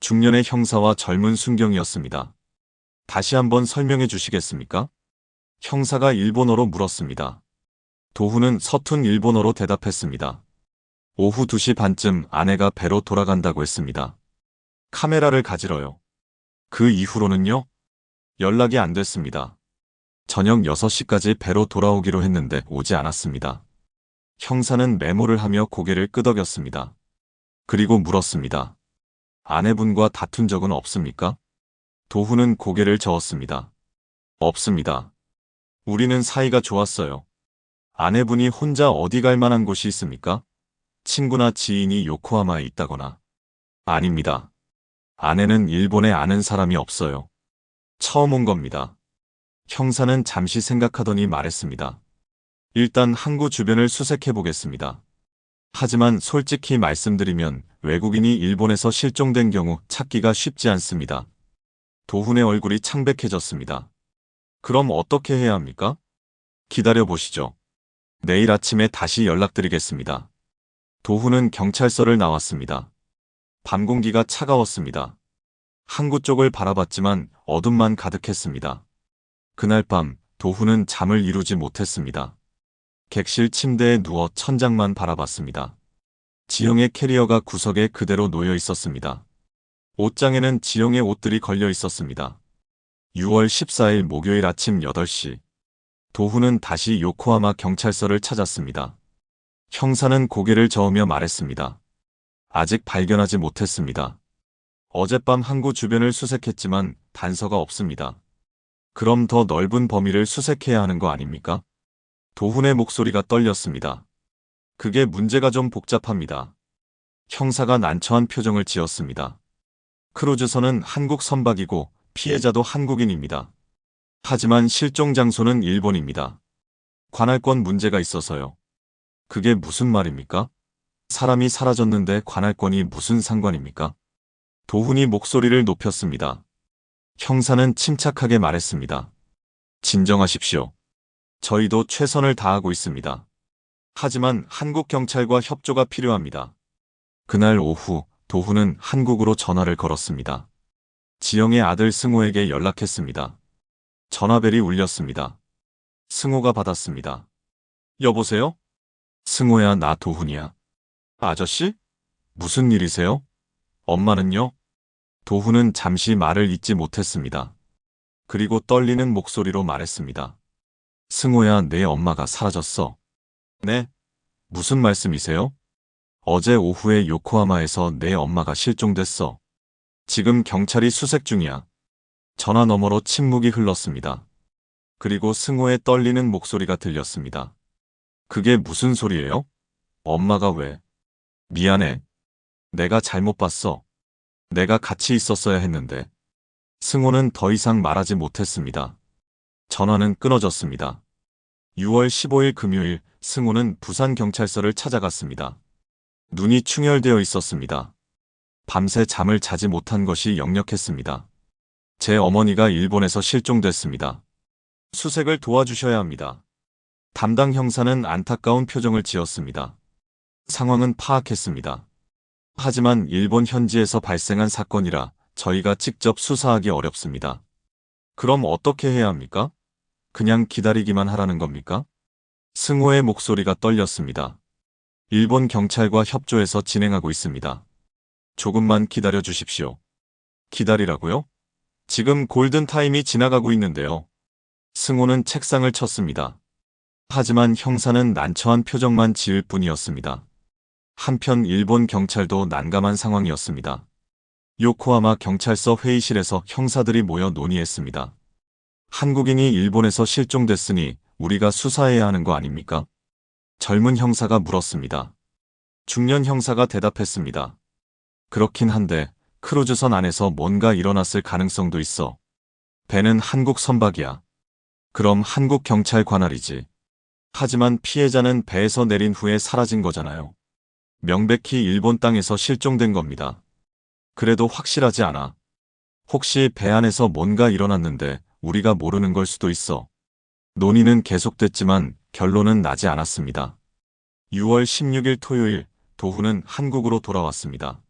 A: 중년의 형사와 젊은 순경이었습니다. 다시 한번 설명해 주시겠습니까? 형사가 일본어로 물었습니다. 도훈은 서툰 일본어로 대답했습니다. 오후 2시 반쯤 아내가 배로 돌아간다고 했습니다. 카메라를 가지러요. 그 이후로는요? 연락이 안 됐습니다. 저녁 6시까지 배로 돌아오기로 했는데 오지 않았습니다. 형사는 메모를 하며 고개를 끄덕였습니다. 그리고 물었습니다. 아내분과 다툰 적은 없습니까? 도훈은 고개를 저었습니다. 없습니다. 우리는 사이가 좋았어요. 아내분이 혼자 어디 갈 만한 곳이 있습니까? 친구나 지인이 요코하마에 있다거나. 아닙니다. 아내는 일본에 아는 사람이 없어요. 처음 온 겁니다. 형사는 잠시 생각하더니 말했습니다. 일단 항구 주변을 수색해 보겠습니다. 하지만 솔직히 말씀드리면 외국인이 일본에서 실종된 경우 찾기가 쉽지 않습니다. 도훈의 얼굴이 창백해졌습니다. 그럼 어떻게 해야 합니까? 기다려 보시죠. 내일 아침에 다시 연락드리겠습니다. 도훈은 경찰서를 나왔습니다. 밤 공기가 차가웠습니다. 항구 쪽을 바라봤지만 어둠만 가득했습니다. 그날 밤 도훈은 잠을 이루지 못했습니다. 객실 침대에 누워 천장만 바라봤습니다. 지영의 캐리어가 구석에 그대로 놓여 있었습니다. 옷장에는 지영의 옷들이 걸려 있었습니다. 6월 14일 목요일 아침 8시. 도훈은 다시 요코하마 경찰서를 찾았습니다. 형사는 고개를 저으며 말했습니다. 아직 발견하지 못했습니다. 어젯밤 항구 주변을 수색했지만 단서가 없습니다. 그럼 더 넓은 범위를 수색해야 하는 거 아닙니까? 도훈의 목소리가 떨렸습니다. 그게 문제가 좀 복잡합니다. 형사가 난처한 표정을 지었습니다. 크루즈선은 한국 선박이고 피해자도 한국인입니다. 하지만 실종 장소는 일본입니다. 관할권 문제가 있어서요. 그게 무슨 말입니까? 사람이 사라졌는데 관할권이 무슨 상관입니까? 도훈이 목소리를 높였습니다. 형사는 침착하게 말했습니다. 진정하십시오. 저희도 최선을 다하고 있습니다. 하지만 한국 경찰과 협조가 필요합니다. 그날 오후 도훈은 한국으로 전화를 걸었습니다. 지영의 아들 승호에게 연락했습니다. 전화벨이 울렸습니다. 승호가 받았습니다. 여보세요? 승호야, 나 도훈이야. 아저씨? 무슨 일이세요? 엄마는요? 도훈은 잠시 말을 잇지 못했습니다. 그리고 떨리는 목소리로 말했습니다. 승호야, 내 엄마가 사라졌어. 네? 무슨 말씀이세요? 어제 오후에 요코하마에서 내 엄마가 실종됐어. 지금 경찰이 수색 중이야. 전화 너머로 침묵이 흘렀습니다. 그리고 승호의 떨리는 목소리가 들렸습니다. 그게 무슨 소리예요? 엄마가 왜? 미안해. 내가 잘못 봤어. 내가 같이 있었어야 했는데. 승호는 더 이상 말하지 못했습니다. 전화는 끊어졌습니다. 6월 15일 금요일 승호는 부산경찰서를 찾아갔습니다. 눈이 충혈되어 있었습니다. 밤새 잠을 자지 못한 것이 역력했습니다. 제 어머니가 일본에서 실종됐습니다. 수색을 도와주셔야 합니다. 담당 형사는 안타까운 표정을 지었습니다. 상황은 파악했습니다. 하지만 일본 현지에서 발생한 사건이라 저희가 직접 수사하기 어렵습니다. 그럼 어떻게 해야 합니까? 그냥 기다리기만 하라는 겁니까? 승호의 목소리가 떨렸습니다. 일본 경찰과 협조해서 진행하고 있습니다. 조금만 기다려 주십시오. 기다리라고요? 지금 골든타임이 지나가고 있는데요. 승호는 책상을 쳤습니다. 하지만 형사는 난처한 표정만 지을 뿐이었습니다. 한편 일본 경찰도 난감한 상황이었습니다. 요코하마 경찰서 회의실에서 형사들이 모여 논의했습니다. 한국인이 일본에서 실종됐으니 우리가 수사해야 하는 거 아닙니까? 젊은 형사가 물었습니다. 중년 형사가 대답했습니다. 그렇긴 한데 크루즈선 안에서 뭔가 일어났을 가능성도 있어. 배는 한국 선박이야. 그럼 한국 경찰 관할이지. 하지만 피해자는 배에서 내린 후에 사라진 거잖아요. 명백히 일본 땅에서 실종된 겁니다. 그래도 확실하지 않아. 혹시 배 안에서 뭔가 일어났는데 우리가 모르는 걸 수도 있어. 논의는 계속됐지만 결론은 나지 않았습니다. 6월 16일 토요일 도훈은 한국으로 돌아왔습니다.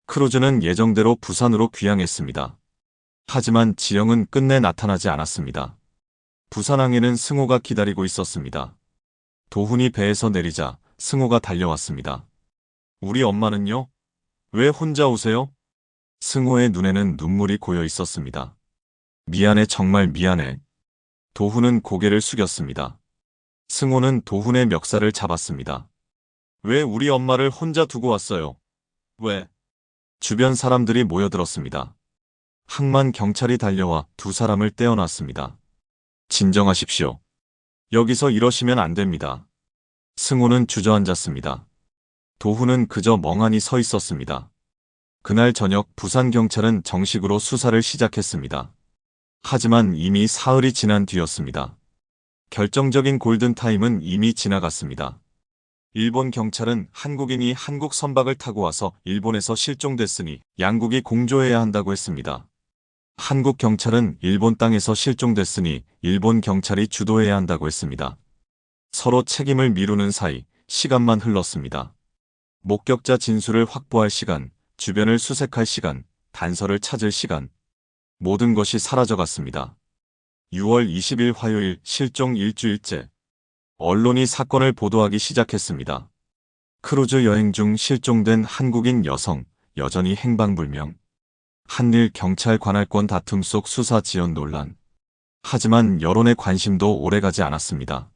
A: 크루즈는 예정대로 부산으로 귀향했습니다. 하지만 지영은 끝내 나타나지 않았습니다. 부산항에는 승호가 기다리고 있었습니다. 도훈이 배에서 내리자 승호가 달려왔습니다. 우리 엄마는요? 왜 혼자 오세요? 승호의 눈에는 눈물이 고여 있었습니다. 미안해, 정말 미안해. 도훈은 고개를 숙였습니다. 승호는 도훈의 멱살을 잡았습니다. 왜 우리 엄마를 혼자 두고 왔어요? 왜? 주변 사람들이 모여들었습니다. 항만 경찰이 달려와 두 사람을 떼어놨습니다. 진정하십시오. 여기서 이러시면 안 됩니다. 승호는 주저앉았습니다. 도훈은 그저 멍하니 서 있었습니다. 그날 저녁 부산경찰은 정식으로 수사를 시작했습니다. 하지만 이미 사흘이 지난 뒤였습니다. 결정적인 골든타임은 이미 지나갔습니다. 일본 경찰은 한국인이 한국 선박을 타고 와서 일본에서 실종됐으니 양국이 공조해야 한다고 했습니다. 한국 경찰은 일본 땅에서 실종됐으니 일본 경찰이 주도해야 한다고 했습니다. 서로 책임을 미루는 사이 시간만 흘렀습니다. 목격자 진술을 확보할 시간, 주변을 수색할 시간, 단서를 찾을 시간, 모든 것이 사라져갔습니다. 6월 20일 화요일 실종 일주일째. 언론이 사건을 보도하기 시작했습니다. 크루즈 여행 중 실종된 한국인 여성, 여전히 행방불명. 한일 경찰 관할권 다툼 속 수사 지연 논란. 하지만 여론의 관심도 오래가지 않았습니다.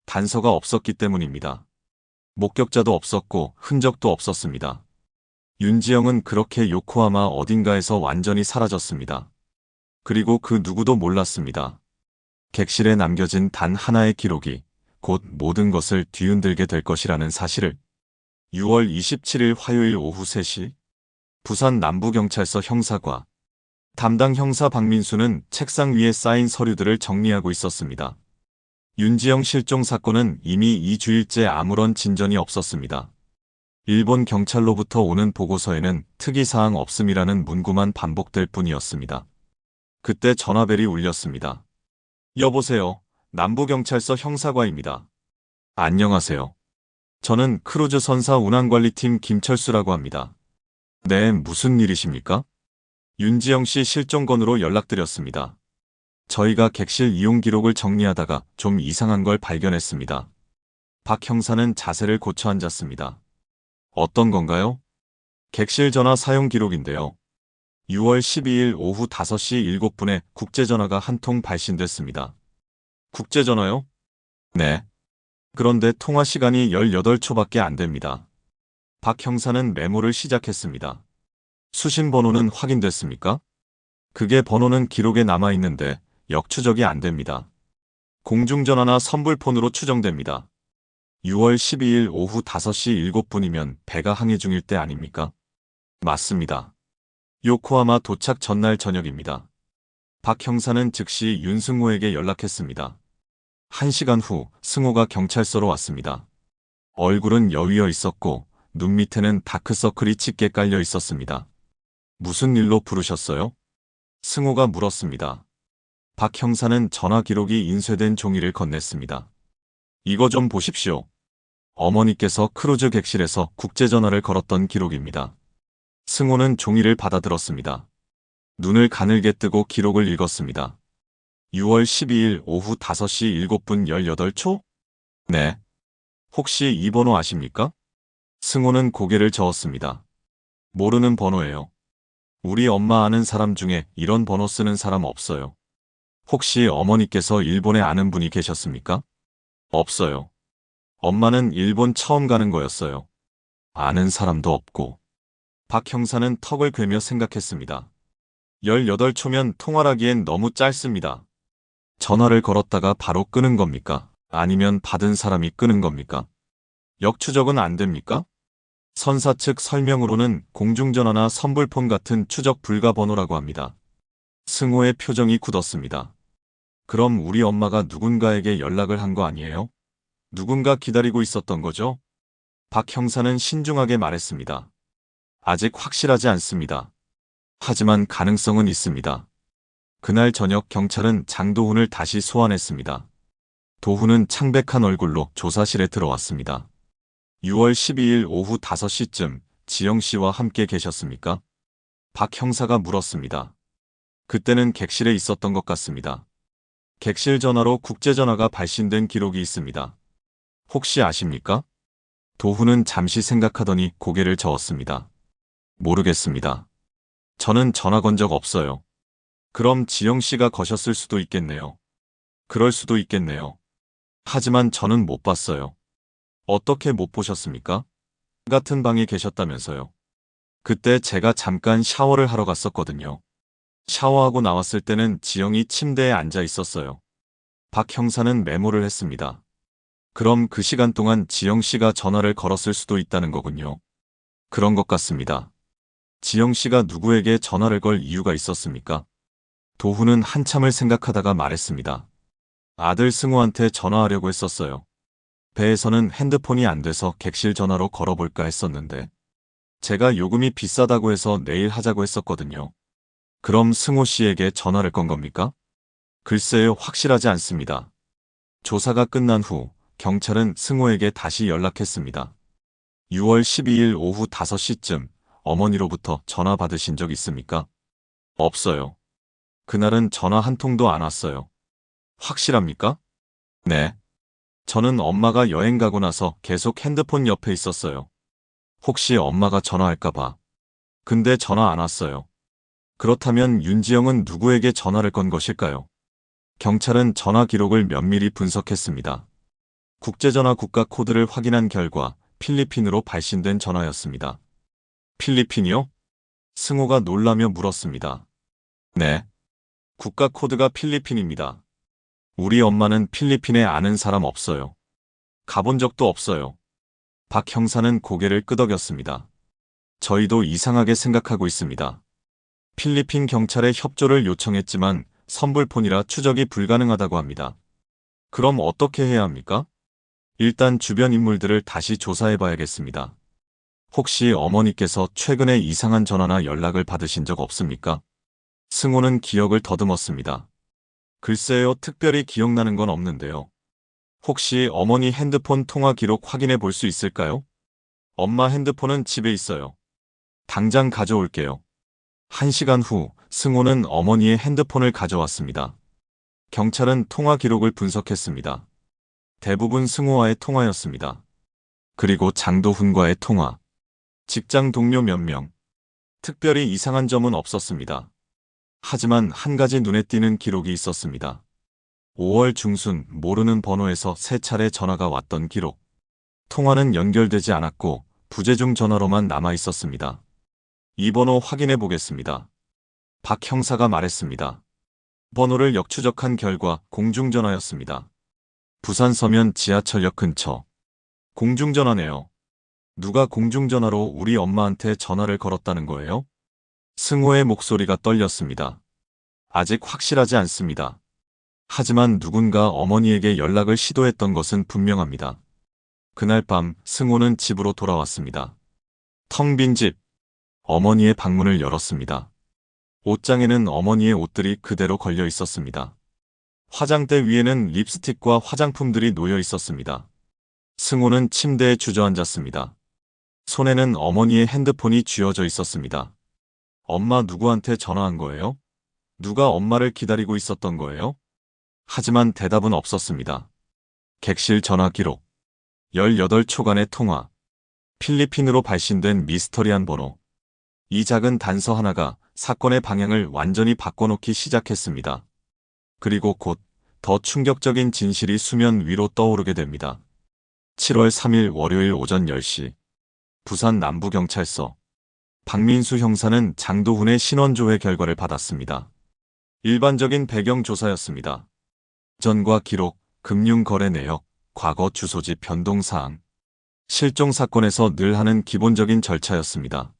A: 단서가 없었기 때문입니다. 목격자도 없었고 흔적도 없었습니다. 윤지영은 그렇게 요코하마 어딘가에서 완전히 사라졌습니다. 그리고 그 누구도 몰랐습니다. 객실에 남겨진 단 하나의 기록이 곧 모든 것을 뒤흔들게 될 것이라는 사실을. 6월 27일 화요일 오후 3시 부산 남부경찰서 형사과 담당 형사 박민수는 책상 위에 쌓인 서류들을 정리하고 있었습니다. 윤지영 실종 사건은 이미 2주일째 아무런 진전이 없었습니다. 일본 경찰로부터 오는 보고서에는 특이사항 없음이라는 문구만 반복될 뿐이었습니다. 그때 전화벨이 울렸습니다. 여보세요. 남부경찰서 형사과입니다. 안녕하세요. 저는 크루즈 선사 운항관리팀 김철수라고 합니다. 네, 무슨 일이십니까? 윤지영 씨 실종 건으로 연락드렸습니다. 저희가 객실 이용 기록을 정리하다가 좀 이상한 걸 발견했습니다. 박 형사는 자세를 고쳐 앉았습니다. 어떤 건가요? 객실 전화 사용 기록인데요. 6월 12일 오후 5시 7분에 국제전화가 한 통 발신됐습니다. 국제전화요? 네. 그런데 통화 시간이 18초밖에 안 됩니다. 박 형사는 메모를 시작했습니다. 수신 번호는 확인됐습니까? 그게 번호는 기록에 남아 있는데 역추적이 안 됩니다. 공중전화나 선불폰으로 추정됩니다. 6월 12일 오후 5시 7분이면 배가 항해 중일 때 아닙니까? 맞습니다. 요코하마 도착 전날 저녁입니다. 박 형사는 즉시 윤승호에게 연락했습니다. 1시간 후 승호가 경찰서로 왔습니다. 얼굴은 여위어 있었고 눈 밑에는 다크서클이 짙게 깔려 있었습니다. 무슨 일로 부르셨어요? 승호가 물었습니다. 박 형사는 전화 기록이 인쇄된 종이를 건넸습니다. 이거 좀 보십시오. 어머니께서 크루즈 객실에서 국제전화를 걸었던 기록입니다. 승호는 종이를 받아들었습니다. 눈을 가늘게 뜨고 기록을 읽었습니다. 6월 12일 오후 5시 7분 18초? 네. 혹시 이 번호 아십니까? 승호는 고개를 저었습니다. 모르는 번호예요. 우리 엄마 아는 사람 중에 이런 번호 쓰는 사람 없어요. 혹시 어머니께서 일본에 아는 분이 계셨습니까? 없어요. 엄마는 일본 처음 가는 거였어요. 아는 사람도 없고. 박 형사는 턱을 괴며 생각했습니다. 18초면 통화하기엔 너무 짧습니다. 전화를 걸었다가 바로 끄는 겁니까? 아니면 받은 사람이 끄는 겁니까? 역추적은 안 됩니까? 선사 측 설명으로는 공중전화나 선불폰 같은 추적 불가 번호라고 합니다. 승호의 표정이 굳었습니다. 그럼 우리 엄마가 누군가에게 연락을 한 거 아니에요? 누군가 기다리고 있었던 거죠? 박 형사는 신중하게 말했습니다. 아직 확실하지 않습니다. 하지만 가능성은 있습니다. 그날 저녁 경찰은 장도훈을 다시 소환했습니다. 도훈은 창백한 얼굴로 조사실에 들어왔습니다. 6월 12일 오후 5시쯤 지영 씨와 함께 계셨습니까? 박 형사가 물었습니다. 그때는 객실에 있었던 것 같습니다. 객실 전화로 국제전화가 발신된 기록이 있습니다. 혹시 아십니까? 도훈은 잠시 생각하더니 고개를 저었습니다. 모르겠습니다. 저는 전화 건 적 없어요. 그럼 지영 씨가 거셨을 수도 있겠네요. 그럴 수도 있겠네요. 하지만 저는 못 봤어요. 어떻게 못 보셨습니까? 같은 방에 계셨다면서요. 그때 제가 잠깐 샤워를 하러 갔었거든요. 샤워하고 나왔을 때는 지영이 침대에 앉아 있었어요. 박 형사는 메모를 했습니다. 그럼 그 시간 동안 지영 씨가 전화를 걸었을 수도 있다는 거군요. 그런 것 같습니다. 지영 씨가 누구에게 전화를 걸 이유가 있었습니까? 도훈은 한참을 생각하다가 말했습니다. 아들 승호한테 전화하려고 했었어요. 배에서는 핸드폰이 안 돼서 객실 전화로 걸어볼까 했었는데 제가 요금이 비싸다고 해서 내일 하자고 했었거든요. 그럼 승호 씨에게 전화를 건 겁니까? 글쎄요, 확실하지 않습니다. 조사가 끝난 후 경찰은 승호에게 다시 연락했습니다. 6월 12일 오후 5시쯤 어머니로부터 전화 받으신 적 있습니까? 없어요. 그날은 전화 한 통도 안 왔어요. 확실합니까? 네. 저는 엄마가 여행 가고 나서 계속 핸드폰 옆에 있었어요. 혹시 엄마가 전화할까봐. 근데 전화 안 왔어요. 그렇다면 윤지영은 누구에게 전화를 건 것일까요? 경찰은 전화 기록을 면밀히 분석했습니다. 국제전화 국가 코드를 확인한 결과 필리핀으로 발신된 전화였습니다. 필리핀이요? 승호가 놀라며 물었습니다. 네. 국가 코드가 필리핀입니다. 우리 엄마는 필리핀에 아는 사람 없어요. 가본 적도 없어요. 박 형사는 고개를 끄덕였습니다. 저희도 이상하게 생각하고 있습니다. 필리핀 경찰에 협조를 요청했지만 선불폰이라 추적이 불가능하다고 합니다. 그럼 어떻게 해야 합니까? 일단 주변 인물들을 다시 조사해봐야겠습니다. 혹시 어머니께서 최근에 이상한 전화나 연락을 받으신 적 없습니까? 승호는 기억을 더듬었습니다. 글쎄요, 특별히 기억나는 건 없는데요. 혹시 어머니 핸드폰 통화 기록 확인해 볼 수 있을까요? 엄마 핸드폰은 집에 있어요. 당장 가져올게요. 1시간 후 승호는 어머니의 핸드폰을 가져왔습니다. 경찰은 통화 기록을 분석했습니다. 대부분 승호와의 통화였습니다. 그리고 장도훈과의 통화. 직장 동료 몇 명. 특별히 이상한 점은 없었습니다. 하지만 한 가지 눈에 띄는 기록이 있었습니다. 5월 중순 모르는 번호에서 3차례 전화가 왔던 기록. 통화는 연결되지 않았고 부재중 전화로만 남아 있었습니다. 이 번호 확인해 보겠습니다. 박 형사가 말했습니다. 번호를 역추적한 결과 공중전화였습니다. 부산 서면 지하철역 근처. 공중전화네요. 누가 공중전화로 우리 엄마한테 전화를 걸었다는 거예요? 승호의 목소리가 떨렸습니다. 아직 확실하지 않습니다. 하지만 누군가 어머니에게 연락을 시도했던 것은 분명합니다. 그날 밤 승호는 집으로 돌아왔습니다. 텅 빈 집. 어머니의 방문을 열었습니다. 옷장에는 어머니의 옷들이 그대로 걸려 있었습니다. 화장대 위에는 립스틱과 화장품들이 놓여 있었습니다. 승호는 침대에 주저앉았습니다. 손에는 어머니의 핸드폰이 쥐어져 있었습니다. 엄마 누구한테 전화한 거예요? 누가 엄마를 기다리고 있었던 거예요? 하지만 대답은 없었습니다. 객실 전화 기록. 18초간의 통화. 필리핀으로 발신된 미스터리한 번호. 이 작은 단서 하나가 사건의 방향을 완전히 바꿔놓기 시작했습니다. 그리고 곧 더 충격적인 진실이 수면 위로 떠오르게 됩니다. 7월 3일 월요일 오전 10시. 부산 남부경찰서. 박민수 형사는 장도훈의 신원조회 결과를 받았습니다. 일반적인 배경 조사였습니다. 전과 기록, 금융거래 내역, 과거 주소지 변동사항. 실종 사건에서 늘 하는 기본적인 절차였습니다.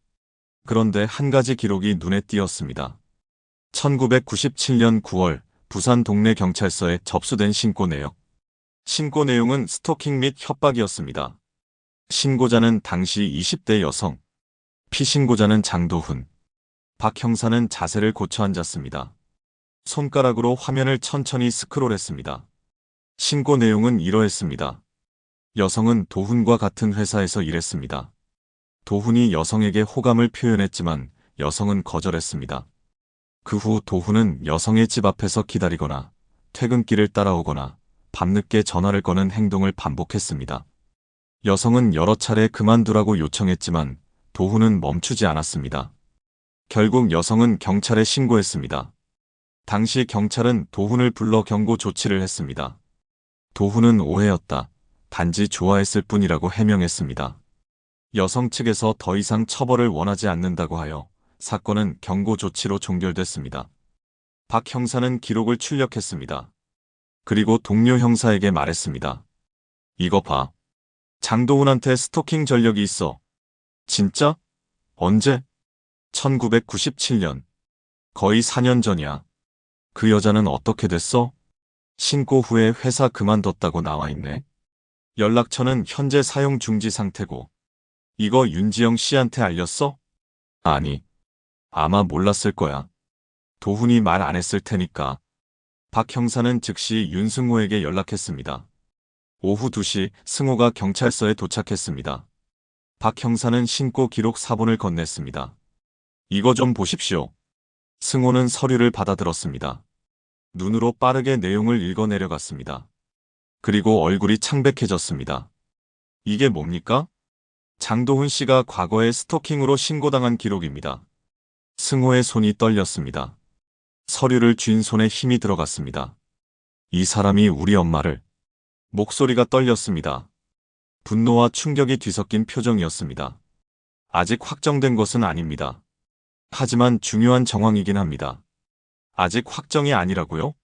A: 그런데 한 가지 기록이 눈에 띄었습니다. 1997년 9월 부산 동네 경찰서에 접수된 신고 내역. 신고 내용은 스토킹 및 협박이었습니다. 신고자는 당시 20대 여성. 피신고자는 장도훈. 박 형사는 자세를 고쳐 앉았습니다. 손가락으로 화면을 천천히 스크롤했습니다. 신고 내용은 이러했습니다. 여성은 도훈과 같은 회사에서 일했습니다. 도훈이 여성에게 호감을 표현했지만 여성은 거절했습니다. 그 후 도훈은 여성의 집 앞에서 기다리거나 퇴근길을 따라오거나 밤늦게 전화를 거는 행동을 반복했습니다. 여성은 여러 차례 그만두라고 요청했지만 도훈은 멈추지 않았습니다. 결국 여성은 경찰에 신고했습니다. 당시 경찰은 도훈을 불러 경고 조치를 했습니다. 도훈은 오해였다. 단지 좋아했을 뿐이라고 해명했습니다. 여성 측에서 더 이상 처벌을 원하지 않는다고 하여 사건은 경고 조치로 종결됐습니다. 박 형사는 기록을 출력했습니다. 그리고 동료 형사에게 말했습니다. 이거 봐. 장도훈한테 스토킹 전력이 있어. 진짜? 언제? 1997년. 거의 4년 전이야. 그 여자는 어떻게 됐어? 신고 후에 회사 그만뒀다고 나와 있네. 연락처는 현재 사용 중지 상태고. 이거 윤지영 씨한테 알렸어? 아니. 아마 몰랐을 거야. 도훈이 말 안 했을 테니까. 박 형사는 즉시 윤승호에게 연락했습니다. 오후 2시 승호가 경찰서에 도착했습니다. 박 형사는 신고 기록 사본을 건넸습니다. 이거 좀 보십시오. 승호는 서류를 받아들었습니다. 눈으로 빠르게 내용을 읽어 내려갔습니다. 그리고 얼굴이 창백해졌습니다. 이게 뭡니까? 장도훈 씨가 과거에 스토킹으로 신고당한 기록입니다. 승호의 손이 떨렸습니다. 서류를 쥔 손에 힘이 들어갔습니다. 이 사람이 우리 엄마를. 목소리가 떨렸습니다. 분노와 충격이 뒤섞인 표정이었습니다. 아직 확정된 것은 아닙니다. 하지만 중요한 정황이긴 합니다. 아직 확정이 아니라고요?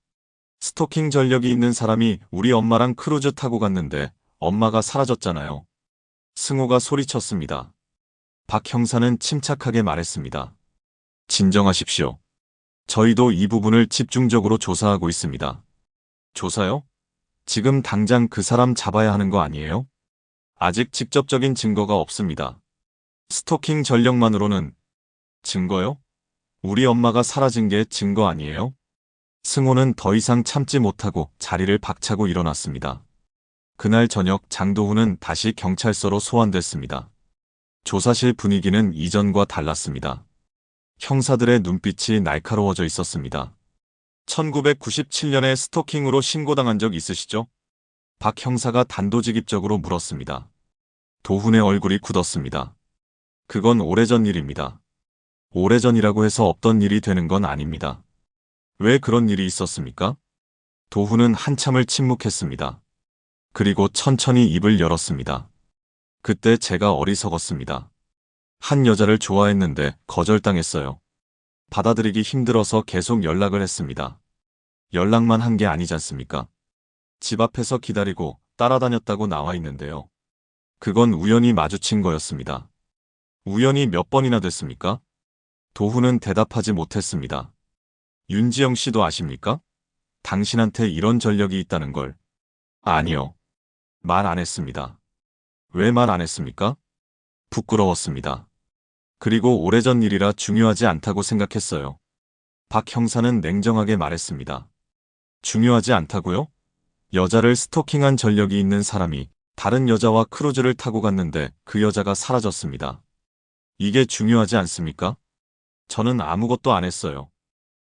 A: 스토킹 전력이 있는 사람이 우리 엄마랑 크루즈 타고 갔는데 엄마가 사라졌잖아요. 승호가 소리쳤습니다. 박 형사는 침착하게 말했습니다. 진정하십시오. 저희도 이 부분을 집중적으로 조사하고 있습니다. 조사요? 지금 당장 그 사람 잡아야 하는 거 아니에요? 아직 직접적인 증거가 없습니다. 스토킹 전력만으로는. 증거요? 우리 엄마가 사라진 게 증거 아니에요? 승호는 더 이상 참지 못하고 자리를 박차고 일어났습니다. 그날 저녁 장도훈은 다시 경찰서로 소환됐습니다. 조사실 분위기는 이전과 달랐습니다. 형사들의 눈빛이 날카로워져 있었습니다. 1997년에 스토킹으로 신고당한 적 있으시죠? 박 형사가 단도직입적으로 물었습니다. 도훈의 얼굴이 굳었습니다. 그건 오래전 일입니다. 오래전이라고 해서 없던 일이 되는 건 아닙니다. 왜 그런 일이 있었습니까? 도훈은 한참을 침묵했습니다. 그리고 천천히 입을 열었습니다. 그때 제가 어리석었습니다. 한 여자를 좋아했는데 거절당했어요. 받아들이기 힘들어서 계속 연락을 했습니다. 연락만 한 게 아니지 않습니까? 집 앞에서 기다리고 따라다녔다고 나와 있는데요. 그건 우연히 마주친 거였습니다. 우연히 몇 번이나 됐습니까? 도훈은 대답하지 못했습니다. 윤지영 씨도 아십니까? 당신한테 이런 전력이 있다는 걸. 아니요. 말 안 했습니다. 왜 말 안 했습니까? 부끄러웠습니다. 그리고 오래전 일이라 중요하지 않다고 생각했어요. 박 형사는 냉정하게 말했습니다. 중요하지 않다고요? 여자를 스토킹한 전력이 있는 사람이 다른 여자와 크루즈를 타고 갔는데 그 여자가 사라졌습니다. 이게 중요하지 않습니까? 저는 아무것도 안 했어요.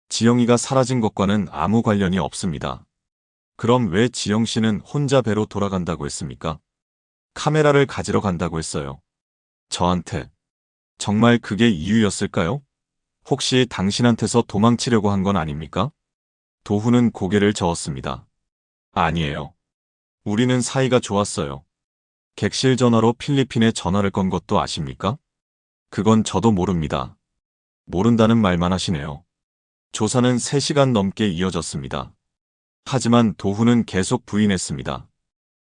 A: 지영이가 사라진 것과는 아무 관련이 없습니다. 그럼 왜 지영 씨는 혼자 배로 돌아간다고 했습니까? 카메라를 가지러 간다고 했어요. 저한테. 정말 그게 이유였을까요? 혹시 당신한테서 도망치려고 한 건 아닙니까? 도훈은 고개를 저었습니다. 아니에요. 우리는 사이가 좋았어요. 객실 전화로 필리핀에 전화를 건 것도 아십니까? 그건 저도 모릅니다. 모른다는 말만 하시네요. 조사는 3시간 넘게 이어졌습니다. 하지만 도훈은 계속 부인했습니다.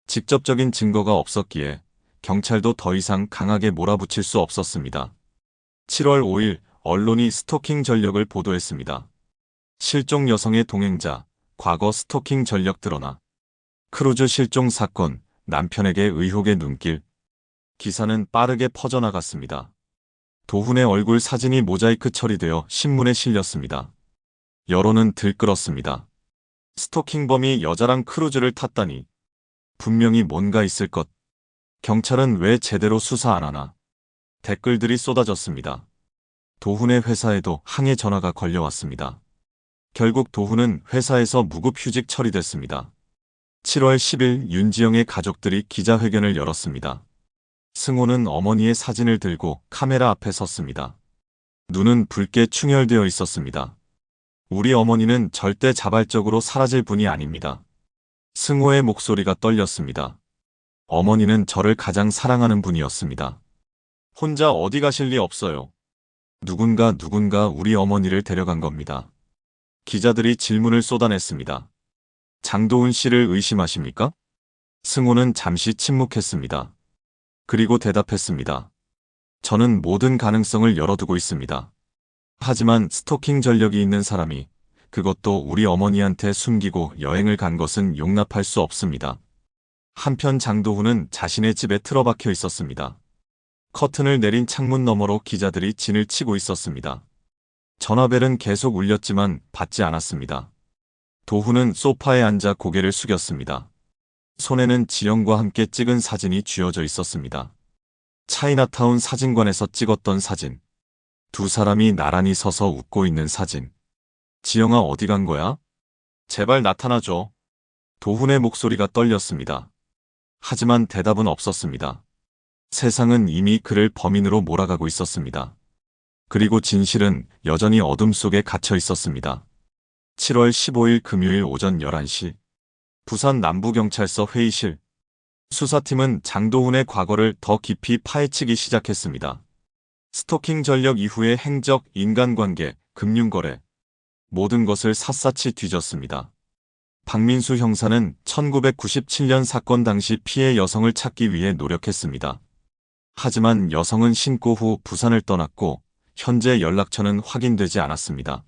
A: 직접적인 증거가 없었기에 경찰도 더 이상 강하게 몰아붙일 수 없었습니다. 7월 5일 언론이 스토킹 전력을 보도했습니다. 실종 여성의 동행자, 과거 스토킹 전력 드러나. 크루즈 실종 사건, 남편에게 의혹의 눈길. 기사는 빠르게 퍼져나갔습니다. 도훈의 얼굴 사진이 모자이크 처리되어 신문에 실렸습니다. 여론은 들끓었습니다. 스토킹범이 여자랑 크루즈를 탔다니. 분명히 뭔가 있을 것. 경찰은 왜 제대로 수사 안 하나. 댓글들이 쏟아졌습니다. 도훈의 회사에도 항해 전화가 걸려왔습니다. 결국 도훈은 회사에서 무급 휴직 처리됐습니다. 7월 10일 윤지영의 가족들이 기자회견을 열었습니다. 승호는 어머니의 사진을 들고 카메라 앞에 섰습니다. 눈은 붉게 충혈되어 있었습니다. 우리 어머니는 절대 자발적으로 사라질 분이 아닙니다. 승호의 목소리가 떨렸습니다. 어머니는 저를 가장 사랑하는 분이었습니다. 혼자 어디 가실 리 없어요. 누군가 우리 어머니를 데려간 겁니다. 기자들이 질문을 쏟아냈습니다. 장도훈 씨를 의심하십니까? 승호는 잠시 침묵했습니다. 그리고 대답했습니다. 저는 모든 가능성을 열어두고 있습니다. 하지만 스토킹 전력이 있는 사람이 그것도 우리 어머니한테 숨기고 여행을 간 것은 용납할 수 없습니다. 한편 장도훈은 자신의 집에 틀어박혀 있었습니다. 커튼을 내린 창문 너머로 기자들이 진을 치고 있었습니다. 전화벨은 계속 울렸지만 받지 않았습니다. 도훈은 소파에 앉아 고개를 숙였습니다. 손에는 지영과 함께 찍은 사진이 쥐어져 있었습니다. 차이나타운 사진관에서 찍었던 사진. 두 사람이 나란히 서서 웃고 있는 사진. 지영아 어디 간 거야? 제발 나타나줘. 도훈의 목소리가 떨렸습니다. 하지만 대답은 없었습니다. 세상은 이미 그를 범인으로 몰아가고 있었습니다. 그리고 진실은 여전히 어둠 속에 갇혀 있었습니다. 7월 15일 금요일 오전 11시 부산 남부경찰서 회의실. 수사팀은 장도훈의 과거를 더 깊이 파헤치기 시작했습니다. 스토킹 전력 이후의 행적, 인간관계, 금융거래 모든 것을 샅샅이 뒤졌습니다. 박민수 형사는 1997년 사건 당시 피해 여성을 찾기 위해 노력했습니다. 하지만 여성은 신고 후 부산을 떠났고 현재 연락처는 확인되지 않았습니다.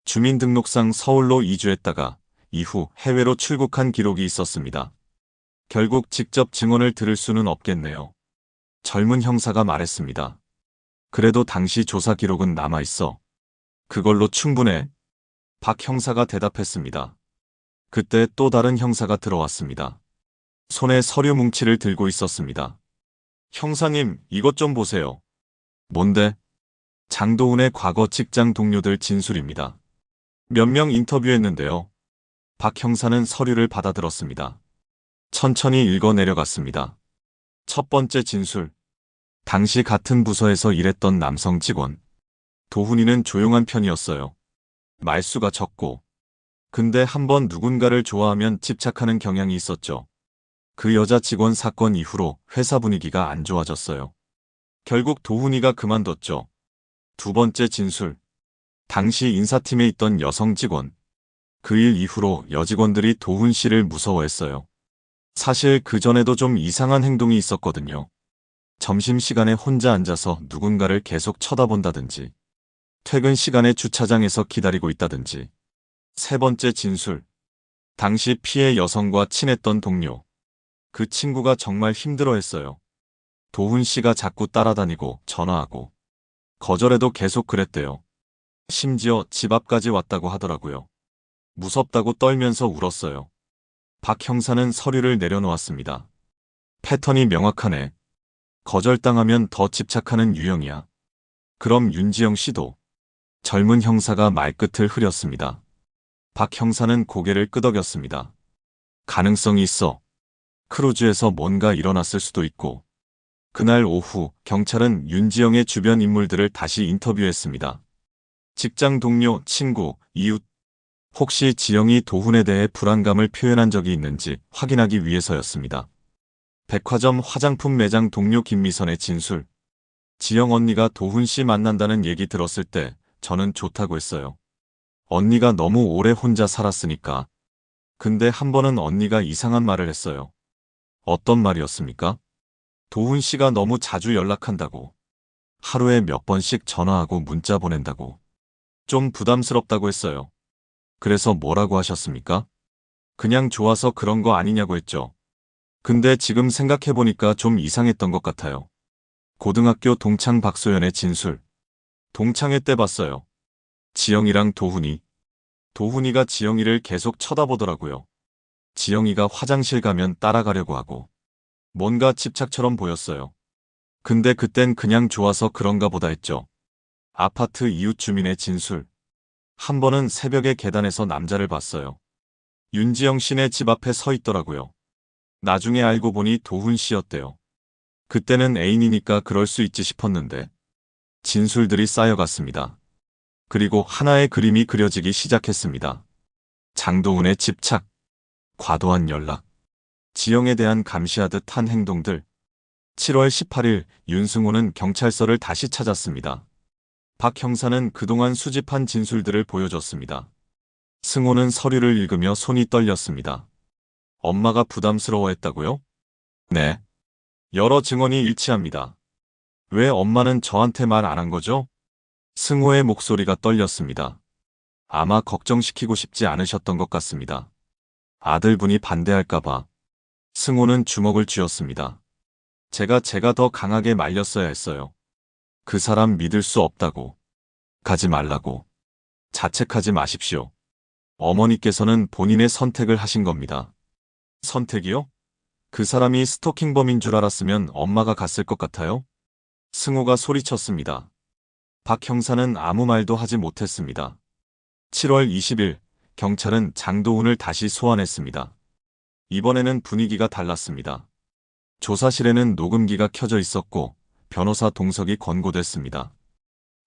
A: 주민등록상 서울로 이주했다가 이후 해외로 출국한 기록이 있었습니다. 결국 직접 증언을 들을 수는 없겠네요. 젊은 형사가 말했습니다. 그래도 당시 조사 기록은 남아있어. 그걸로 충분해. 박 형사가 대답했습니다. 그때 또 다른 형사가 들어왔습니다. 손에 서류 뭉치를 들고 있었습니다. 형사님, 이것 좀 보세요. 뭔데? 장도훈의 과거 직장 동료들 진술입니다. 몇 명 인터뷰했는데요. 박 형사는 서류를 받아들었습니다. 천천히 읽어 내려갔습니다. 첫 번째 진술. 당시 같은 부서에서 일했던 남성 직원. 도훈이는 조용한 편이었어요. 말수가 적고. 근데 한번 누군가를 좋아하면 집착하는 경향이 있었죠. 그 여자 직원 사건 이후로 회사 분위기가 안 좋아졌어요. 결국 도훈이가 그만뒀죠. 두 번째 진술. 당시 인사팀에 있던 여성 직원. 그 일 이후로 여직원들이 도훈 씨를 무서워했어요. 사실 그전에도 좀 이상한 행동이 있었거든요. 점심시간에 혼자 앉아서 누군가를 계속 쳐다본다든지, 퇴근 시간에 주차장에서 기다리고 있다든지. 세 번째 진술. 당시 피해 여성과 친했던 동료. 그 친구가 정말 힘들어했어요. 도훈 씨가 자꾸 따라다니고 전화하고 거절해도 계속 그랬대요. 심지어 집 앞까지 왔다고 하더라고요. 무섭다고 떨면서 울었어요. 박 형사는 서류를 내려놓았습니다. 패턴이 명확하네. 거절당하면 더 집착하는 유형이야. 그럼 윤지영 씨도? 젊은 형사가 말끝을 흐렸습니다. 박 형사는 고개를 끄덕였습니다. 가능성이 있어. 크루즈에서 뭔가 일어났을 수도 있고. 그날 오후 경찰은 윤지영의 주변 인물들을 다시 인터뷰했습니다. 직장 동료, 친구, 이웃. 혹시 지영이 도훈에 대해 불안감을 표현한 적이 있는지 확인하기 위해서였습니다. 백화점 화장품 매장 동료 김미선의 진술. 지영 언니가 도훈 씨 만난다는 얘기 들었을 때 저는 좋다고 했어요. 언니가 너무 오래 혼자 살았으니까. 근데 한 번은 언니가 이상한 말을 했어요. 어떤 말이었습니까? 도훈 씨가 너무 자주 연락한다고. 하루에 몇 번씩 전화하고 문자 보낸다고. 좀 부담스럽다고 했어요. 그래서 뭐라고 하셨습니까? 그냥 좋아서 그런 거 아니냐고 했죠. 근데 지금 생각해보니까 좀 이상했던 것 같아요. 고등학교 동창 박소연의 진술. 동창회 때 봤어요. 지영이랑 도훈이. 도훈이가 지영이를 계속 쳐다보더라고요. 지영이가 화장실 가면 따라가려고 하고. 뭔가 집착처럼 보였어요. 근데 그땐 그냥 좋아서 그런가 보다 했죠. 아파트 이웃 주민의 진술. 한 번은 새벽에 계단에서 남자를 봤어요. 윤지영 씨네 집 앞에 서 있더라고요. 나중에 알고 보니 도훈 씨였대요. 그때는 애인이니까 그럴 수 있지 싶었는데. 진술들이 쌓여갔습니다. 그리고 하나의 그림이 그려지기 시작했습니다. 장도훈의 집착, 과도한 연락, 지영에 대한 감시하듯 한 행동들. 7월 18일 윤승호는 경찰서를 다시 찾았습니다. 박 형사는 그동안 수집한 진술들을 보여줬습니다. 승호는 서류를 읽으며 손이 떨렸습니다. 엄마가 부담스러워했다고요? 네. 여러 증언이 일치합니다. 왜 엄마는 저한테 말 안 한 거죠? 승호의 목소리가 떨렸습니다. 아마 걱정시키고 싶지 않으셨던 것 같습니다. 아들분이 반대할까봐. 승호는 주먹을 쥐었습니다. 제가 더 강하게 말렸어야 했어요. 그 사람 믿을 수 없다고. 가지 말라고. 자책하지 마십시오. 어머니께서는 본인의 선택을 하신 겁니다. 선택이요? 그 사람이 스토킹범인 줄 알았으면 엄마가 갔을 것 같아요? 승호가 소리쳤습니다. 박 형사는 아무 말도 하지 못했습니다. 7월 20일 경찰은 장도훈을 다시 소환했습니다. 이번에는 분위기가 달랐습니다. 조사실에는 녹음기가 켜져 있었고 변호사 동석이 권고됐습니다.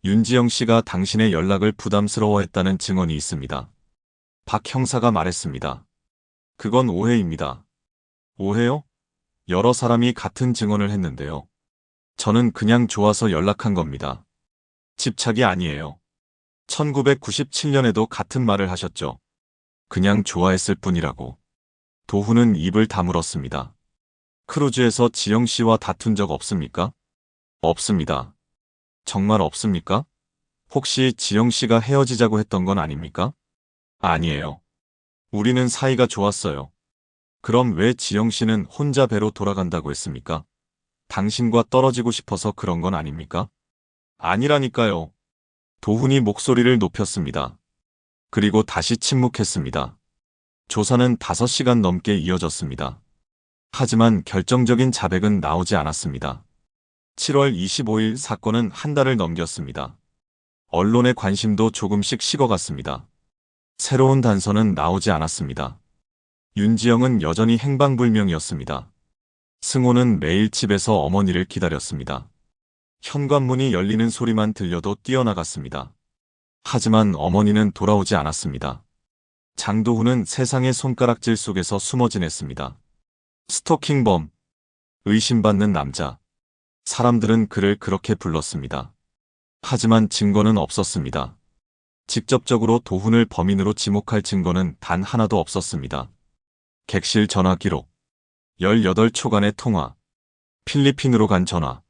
A: 윤지영 씨가 당신의 연락을 부담스러워했다는 증언이 있습니다. 박 형사가 말했습니다. 그건 오해입니다. 오해요? 여러 사람이 같은 증언을 했는데요. 저는 그냥 좋아서 연락한 겁니다. 집착이 아니에요. 1997년에도 같은 말을 하셨죠. 그냥 좋아했을 뿐이라고. 도훈은 입을 다물었습니다. 크루즈에서 지영 씨와 다툰 적 없습니까? 없습니다. 정말 없습니까? 혹시 지영 씨가 헤어지자고 했던 건 아닙니까? 아니에요. 우리는 사이가 좋았어요. 그럼 왜 지영 씨는 혼자 배로 돌아간다고 했습니까? 당신과 떨어지고 싶어서 그런 건 아닙니까? 아니라니까요. 도훈이 목소리를 높였습니다. 그리고 다시 침묵했습니다. 조사는 5시간 넘게 이어졌습니다. 하지만 결정적인 자백은 나오지 않았습니다. 7월 25일 사건은 한 달을 넘겼습니다. 언론의 관심도 조금씩 식어갔습니다. 새로운 단서는 나오지 않았습니다. 윤지영은 여전히 행방불명이었습니다. 승호는 매일 집에서 어머니를 기다렸습니다. 현관문이 열리는 소리만 들려도 뛰어나갔습니다. 하지만 어머니는 돌아오지 않았습니다. 장도훈은 세상의 손가락질 속에서 숨어 지냈습니다. 스토킹범, 의심받는 남자. 사람들은 그를 그렇게 불렀습니다. 하지만 증거는 없었습니다. 직접적으로 도훈을 범인으로 지목할 증거는 단 하나도 없었습니다. 객실 전화 기록, 18초간의 통화, 필리핀으로 간 전화,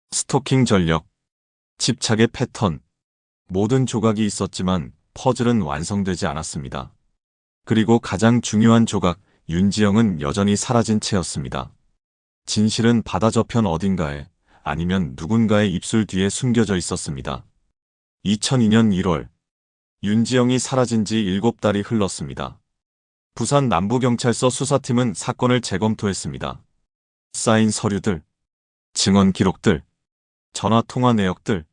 A: 스토킹 전력, 집착의 패턴, 모든 조각이 있었지만 퍼즐은 완성되지 않았습니다. 그리고 가장 중요한 조각, 윤지영은 여전히 사라진 채였습니다. 진실은 바다 저편 어딘가에, 아니면 누군가의 입술 뒤에 숨겨져 있었습니다. 2002년 1월, 윤지영이 사라진 지 7달이 흘렀습니다. 부산 남부경찰서 수사팀은 사건을 재검토했습니다. 쌓인 서류들, 증언 기록들, 전화통화 내역들,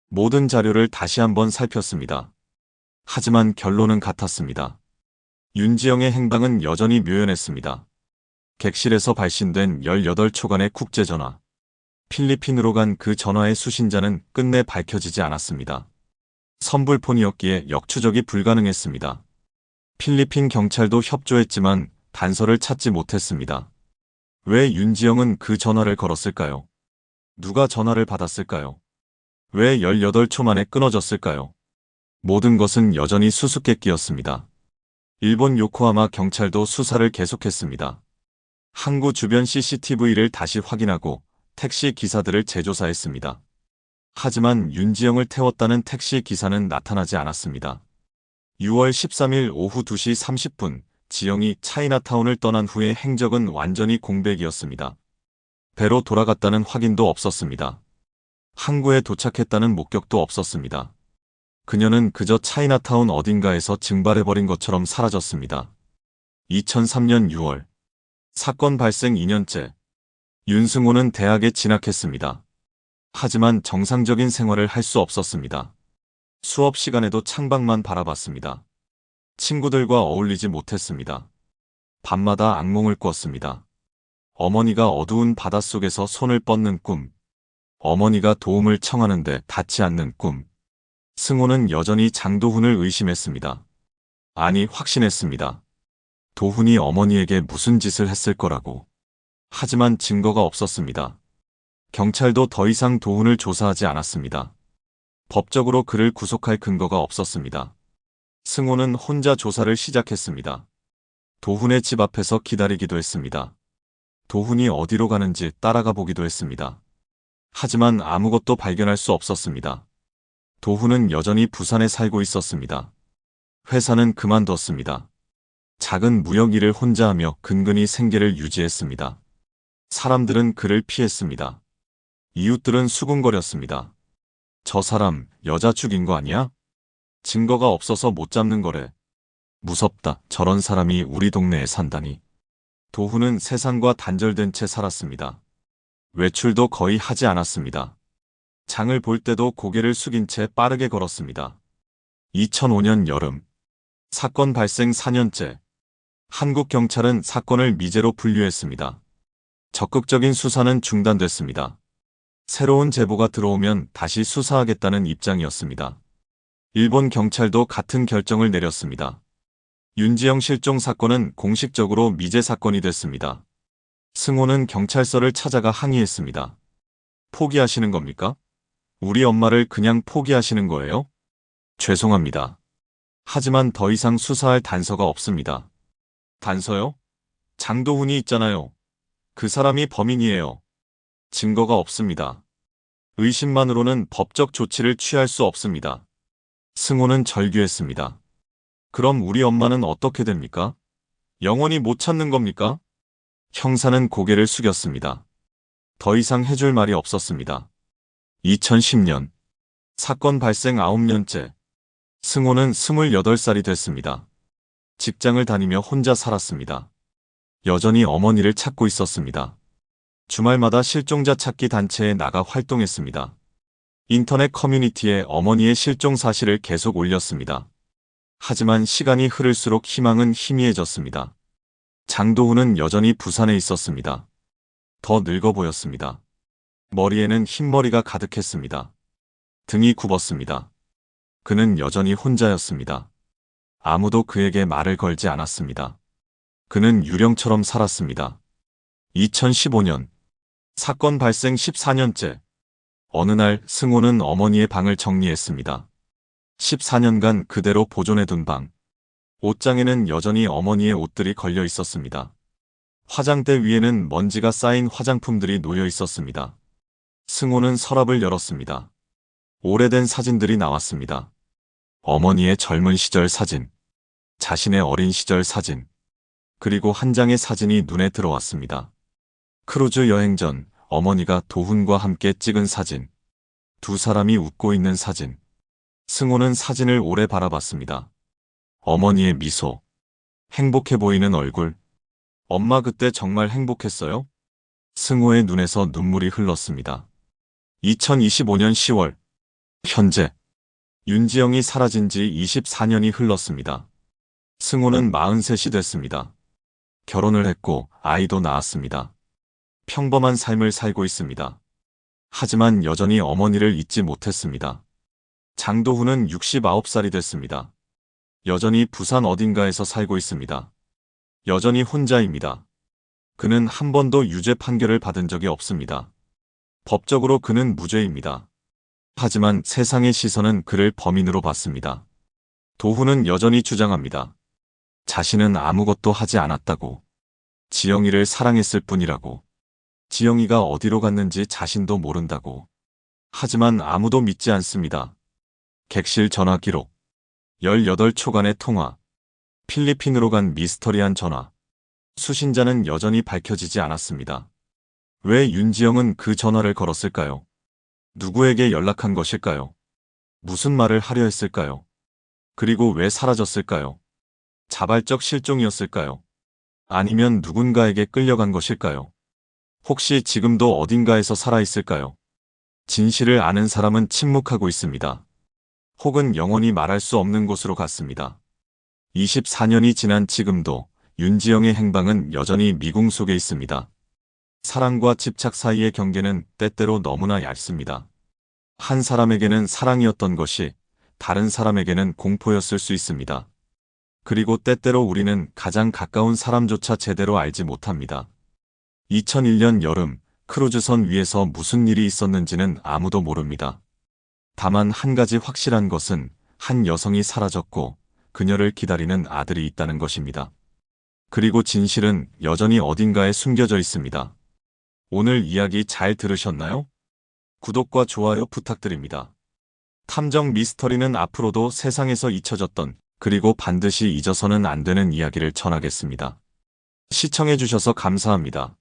A: 모든 자료를 다시 한번 살폈습니다. 하지만 결론은 같았습니다. 윤지영의 행방은 여전히 묘연했습니다. 객실에서 발신된 18초간의 국제전화, 필리핀으로 간 그 전화의 수신자는 끝내 밝혀지지 않았습니다. 선불폰이었기에 역추적이 불가능했습니다. 필리핀 경찰도 협조했지만 단서를 찾지 못했습니다. 왜 윤지영은 그 전화를 걸었을까요? 누가 전화를 받았을까요? 왜 18초 만에 끊어졌을까요? 모든 것은 여전히 수수께끼였습니다. 일본 요코하마 경찰도 수사를 계속했습니다. 항구 주변 CCTV를 다시 확인하고 택시 기사들을 재조사했습니다. 하지만 윤지영을 태웠다는 택시 기사는 나타나지 않았습니다. 6월 13일 오후 2시 30분, 지영이 차이나타운을 떠난 후의 행적은 완전히 공백이었습니다. 배로 돌아갔다는 확인도 없었습니다. 항구에 도착했다는 목격도 없었습니다. 그녀는 그저 차이나타운 어딘가에서 증발해버린 것처럼 사라졌습니다. 2003년 6월, 사건 발생 2년째, 윤승호는 대학에 진학했습니다. 하지만 정상적인 생활을 할 수 없었습니다. 수업 시간에도 창밖만 바라봤습니다. 친구들과 어울리지 못했습니다. 밤마다 악몽을 꿨습니다. 어머니가 어두운 바닷속에서 손을 뻗는 꿈, 어머니가 도움을 청하는데 닿지 않는 꿈. 승호는 여전히 장도훈을 의심했습니다. 아니, 확신했습니다. 도훈이 어머니에게 무슨 짓을 했을 거라고. 하지만 증거가 없었습니다. 경찰도 더 이상 도훈을 조사하지 않았습니다. 법적으로 그를 구속할 근거가 없었습니다. 승호는 혼자 조사를 시작했습니다. 도훈의 집 앞에서 기다리기도 했습니다. 도훈이 어디로 가는지 따라가 보기도 했습니다. 하지만 아무것도 발견할 수 없었습니다. 도훈은 여전히 부산에 살고 있었습니다. 회사는 그만뒀습니다. 작은 무역 일을 혼자 하며 근근히 생계를 유지했습니다. 사람들은 그를 피했습니다. 이웃들은 수군거렸습니다. 저 사람 여자 죽인 거 아니야? 증거가 없어서 못 잡는 거래. 무섭다. 저런 사람이 우리 동네에 산다니. 도훈은 세상과 단절된 채 살았습니다. 외출도 거의 하지 않았습니다. 장을 볼 때도 고개를 숙인 채 빠르게 걸었습니다. 2005년 여름, 사건 발생 4년째, 한국 경찰은 사건을 미제로 분류했습니다. 적극적인 수사는 중단됐습니다. 새로운 제보가 들어오면 다시 수사하겠다는 입장이었습니다. 일본 경찰도 같은 결정을 내렸습니다. 윤지영 실종 사건은 공식적으로 미제 사건이 됐습니다. 승호는 경찰서를 찾아가 항의했습니다. 포기하시는 겁니까? 우리 엄마를 그냥 포기하시는 거예요? 죄송합니다. 하지만 더 이상 수사할 단서가 없습니다. 단서요? 장도훈이 있잖아요. 그 사람이 범인이에요. 증거가 없습니다. 의심만으로는 법적 조치를 취할 수 없습니다. 승호는 절규했습니다. 그럼 우리 엄마는 어떻게 됩니까? 영원히 못 찾는 겁니까? 형사는 고개를 숙였습니다. 더 이상 해줄 말이 없었습니다. 2010년, 사건 발생 9년째, 승호는 28살이 됐습니다. 직장을 다니며 혼자 살았습니다. 여전히 어머니를 찾고 있었습니다. 주말마다 실종자 찾기 단체에 나가 활동했습니다. 인터넷 커뮤니티에 어머니의 실종 사실을 계속 올렸습니다. 하지만 시간이 흐를수록 희망은 희미해졌습니다. 장도훈은 여전히 부산에 있었습니다. 더 늙어 보였습니다. 머리에는 흰머리가 가득했습니다. 등이 굽었습니다. 그는 여전히 혼자였습니다. 아무도 그에게 말을 걸지 않았습니다. 그는 유령처럼 살았습니다. 2015년 사건 발생 14년째. 어느 날 승호는 어머니의 방을 정리했습니다. 14년간 그대로 보존해둔 방. 옷장에는 여전히 어머니의 옷들이 걸려 있었습니다. 화장대 위에는 먼지가 쌓인 화장품들이 놓여 있었습니다. 승호는 서랍을 열었습니다. 오래된 사진들이 나왔습니다. 어머니의 젊은 시절 사진, 자신의 어린 시절 사진, 그리고 한 장의 사진이 눈에 들어왔습니다. 크루즈 여행 전 어머니가 도훈과 함께 찍은 사진, 두 사람이 웃고 있는 사진. 승호는 사진을 오래 바라봤습니다. 어머니의 미소, 행복해 보이는 얼굴. 엄마 그때 정말 행복했어요? 승호의 눈에서 눈물이 흘렀습니다. 2025년 10월. 현재. 윤지영이 사라진 지 24년이 흘렀습니다. 승호는 43이 됐습니다. 결혼을 했고 아이도 낳았습니다. 평범한 삶을 살고 있습니다. 하지만 여전히 어머니를 잊지 못했습니다. 장도훈은 69살이 됐습니다. 여전히 부산 어딘가에서 살고 있습니다. 여전히 혼자입니다. 그는 한 번도 유죄 판결을 받은 적이 없습니다. 법적으로 그는 무죄입니다. 하지만 세상의 시선은 그를 범인으로 봤습니다. 도훈은 여전히 주장합니다. 자신은 아무것도 하지 않았다고. 지영이를 사랑했을 뿐이라고. 지영이가 어디로 갔는지 자신도 모른다고. 하지만 아무도 믿지 않습니다. 객실 전화 기록. 18초간의 통화. 필리핀으로 간 미스터리한 전화. 수신자는 여전히 밝혀지지 않았습니다. 왜 윤지영은 그 전화를 걸었을까요? 누구에게 연락한 것일까요? 무슨 말을 하려 했을까요? 그리고 왜 사라졌을까요? 자발적 실종이었을까요? 아니면 누군가에게 끌려간 것일까요? 혹시 지금도 어딘가에서 살아있을까요? 진실을 아는 사람은 침묵하고 있습니다. 혹은 영원히 말할 수 없는 곳으로 갔습니다. 24년이 지난 지금도 윤지영의 행방은 여전히 미궁 속에 있습니다. 사랑과 집착 사이의 경계는 때때로 너무나 얇습니다. 한 사람에게는 사랑이었던 것이 다른 사람에게는 공포였을 수 있습니다. 그리고 때때로 우리는 가장 가까운 사람조차 제대로 알지 못합니다. 2001년 여름, 크루즈선 위에서 무슨 일이 있었는지는 아무도 모릅니다. 다만 한 가지 확실한 것은 한 여성이 사라졌고 그녀를 기다리는 아들이 있다는 것입니다. 그리고 진실은 여전히 어딘가에 숨겨져 있습니다. 오늘 이야기 잘 들으셨나요? 구독과 좋아요 부탁드립니다. 탐정 미스터리는 앞으로도 세상에서 잊혀졌던 그리고 반드시 잊어서는 안 되는 이야기를 전하겠습니다. 시청해주셔서 감사합니다.